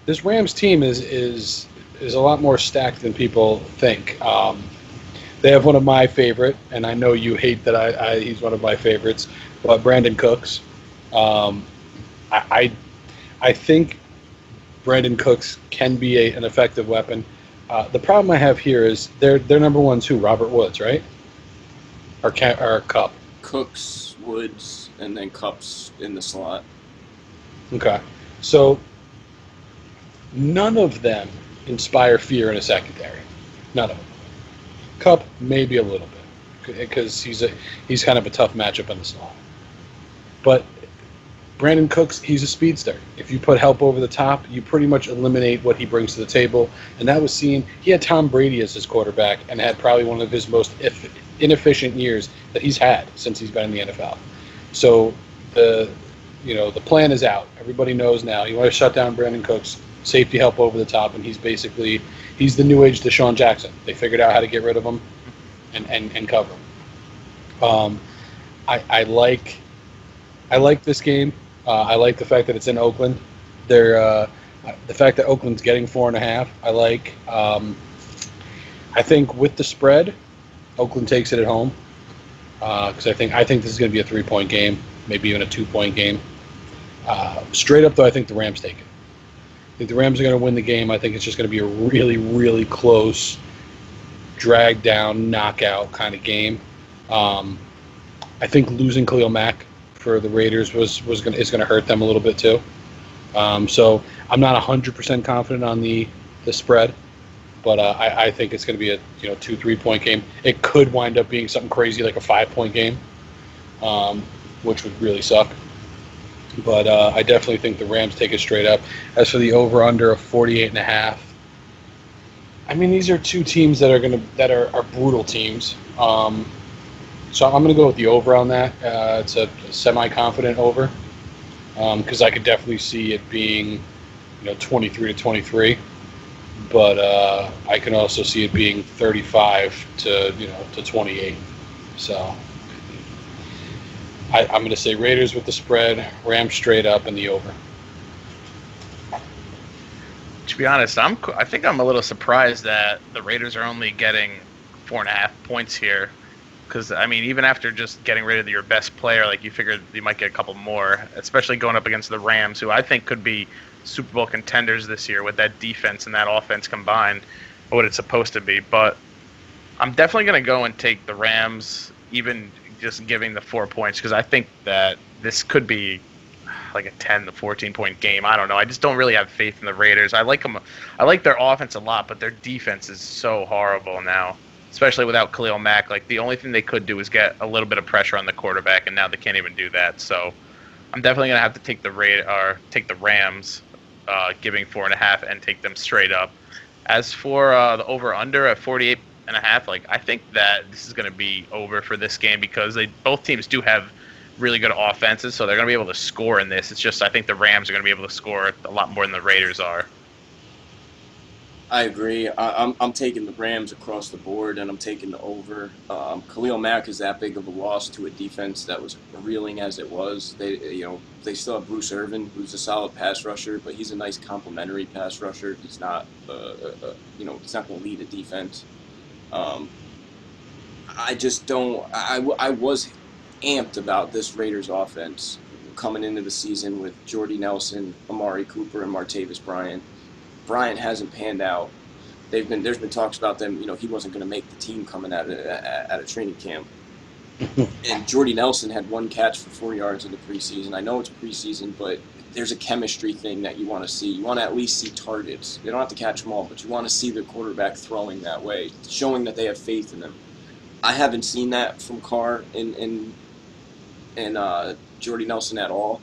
This Rams team is a lot more stacked than people think. They have one of my favorite, and I know you hate that he's one of my favorites, but Brandon Cooks. I think Brandon Cooks can be an effective weapon. The problem I have here is their number one's who? Robert Woods, right? Or Kupp? Cooks, Woods, and then Kupp's in the slot. Okay. So none of them inspire fear in a secondary. None of them. Kupp, maybe a little bit, because he's kind of a tough matchup in the slot. But Brandon Cooks, he's a speedster. If you put help over the top, you pretty much eliminate what he brings to the table. And that was seen. He had Tom Brady as his quarterback and had probably one of his most inefficient years that he's had since he's been in the NFL. So the plan is out. Everybody knows now. You want to shut down Brandon Cooks, safety help over the top, and he's the new age Deshaun Jackson. They figured out how to get rid of him and cover him. I like this game. I like the fact that it's in Oakland. The fact that Oakland's getting 4.5. I like. I think with the spread, Oakland takes it at home because I think this is going to be a 3-point game, maybe even a 2-point game. Straight up, though, I think the Rams take it. I think the Rams are going to win the game. I think it's just going to be a really, really close, drag down, knockout kind of game. I think losing Khalil Mack for the Raiders is going to hurt them a little bit too. So I'm not 100% confident on the spread, but I think it's going to be a 2-3 point game. It could wind up being something crazy like a 5-point game, which would really suck. But I definitely think the Rams take it straight up. As for the over/under of 48.5, I mean, these are two teams that are brutal teams. So I'm going to go with the over on that. It's a semi-confident over because I could definitely see it being 23-23, but I can also see it being 35 to 28. So I'm going to say Raiders with the spread, Rams straight up, and the over. To be honest, I think I'm a little surprised that the Raiders are only getting 4.5 points here. Because, I mean, even after just getting rid of your best player, like, you figured you might get a couple more, especially going up against the Rams, who I think could be Super Bowl contenders this year with that defense and that offense combined, what it's supposed to be. But I'm definitely going to go and take the Rams, even just giving the 4 points, because I think that this could be like a 10 to 14 point game. I don't know. I just don't really have faith in the Raiders. I like them. I like their offense a lot, but their defense is so horrible now. Especially without Khalil Mack, like the only thing they could do is get a little bit of pressure on the quarterback, and now they can't even do that. So I'm definitely gonna have to take the Rams, giving 4.5, and take them straight up. As for the over/under at 48.5, like I think that this is gonna be over for this game because both teams do have really good offenses, so they're gonna be able to score in this. It's just I think the Rams are gonna be able to score a lot more than the Raiders are. I agree. I'm taking the Rams across the board, and I'm taking the over. Khalil Mack is that big of a loss to a defense that was reeling as it was. They still have Bruce Irvin, who's a solid pass rusher, but he's a nice complementary pass rusher. He's not, he's not going to lead a defense. I just don't. I was amped about this Raiders offense coming into the season with Jordy Nelson, Amari Cooper, and Martavis Bryant. Bryant hasn't panned out. There's been talks about them. He wasn't going to make the team coming out of training camp. And Jordy Nelson had 1 catch for 4 yards in the preseason. I know it's preseason, but there's a chemistry thing that you want to see. You want to at least see targets. They don't have to catch them all, but you want to see the quarterback throwing that way, showing that they have faith in them. I haven't seen that from Carr and Jordy Nelson at all.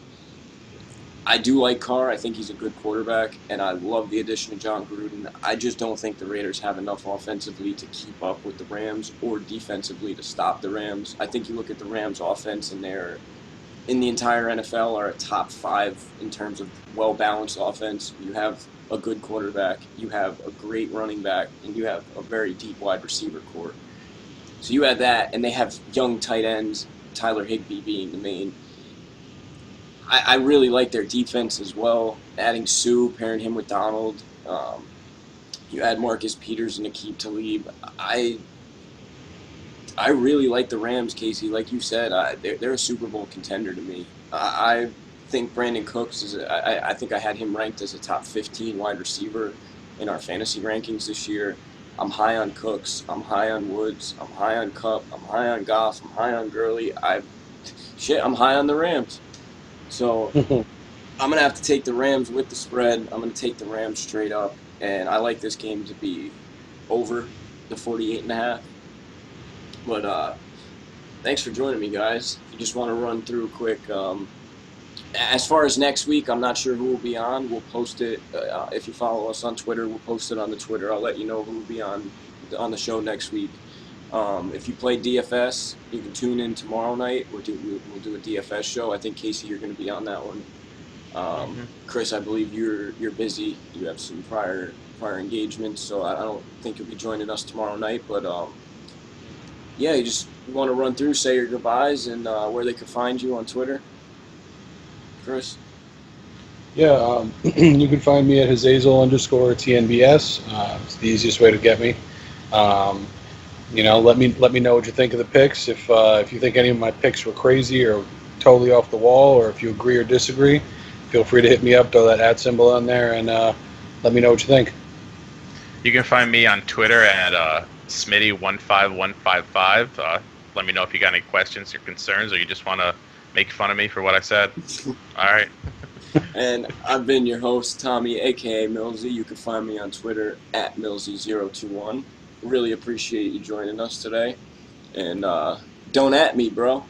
I do like Carr. I think he's a good quarterback, and I love the addition of John Gruden. I just don't think the Raiders have enough offensively to keep up with the Rams or defensively to stop the Rams. I think you look at the Rams' offense, and they're, in the entire NFL, are a top 5 in terms of well-balanced offense. You have a good quarterback, you have a great running back, and you have a very deep wide receiver core. So you add that, and they have young tight ends, Tyler Higbee being the main. I really like their defense as well. Adding Sue, pairing him with Donald. You add Marcus Peters and Aqib Talib. I really like the Rams, Casey. Like you said, they're a Super Bowl contender to me. I think Brandon Cooks is. I think I had him ranked as a top 15 wide receiver in our fantasy rankings this year. I'm high on Cooks. I'm high on Woods. I'm high on Kupp. I'm high on Goff. I'm high on Gurley. I'm high on the Rams. So I'm going to have to take the Rams with the spread. I'm going to take the Rams straight up. And I like this game to be over the 48.5. But thanks for joining me, guys. I just want to run through quick. As far as next week, I'm not sure who will be on. We'll post it. If you follow us on Twitter, we'll post it on the Twitter. I'll let you know who will be on the show next week. If you play DFS, you can tune in tomorrow night. We'll do a DFS show. I think, Casey, you're going to be on that one. Chris, I believe you're busy. You have some prior engagements, so I don't think you'll be joining us tomorrow night. But you just want to run through, say your goodbyes, and where they could find you on Twitter. Chris? Yeah, you can find me at Hazazel_TNBS. It's the easiest way to get me. Let me know what you think of the picks. If you think any of my picks were crazy or totally off the wall, or if you agree or disagree, feel free to hit me up, throw that @ symbol on there, and let me know what you think. You can find me on Twitter at Smitty15155. Let me know if you got any questions or concerns, or you just want to make fun of me for what I said. All right. And I've been your host, Tommy, aka Millsy. You can find me on Twitter at Millsy021. Really appreciate you joining us today. And don't at me, bro.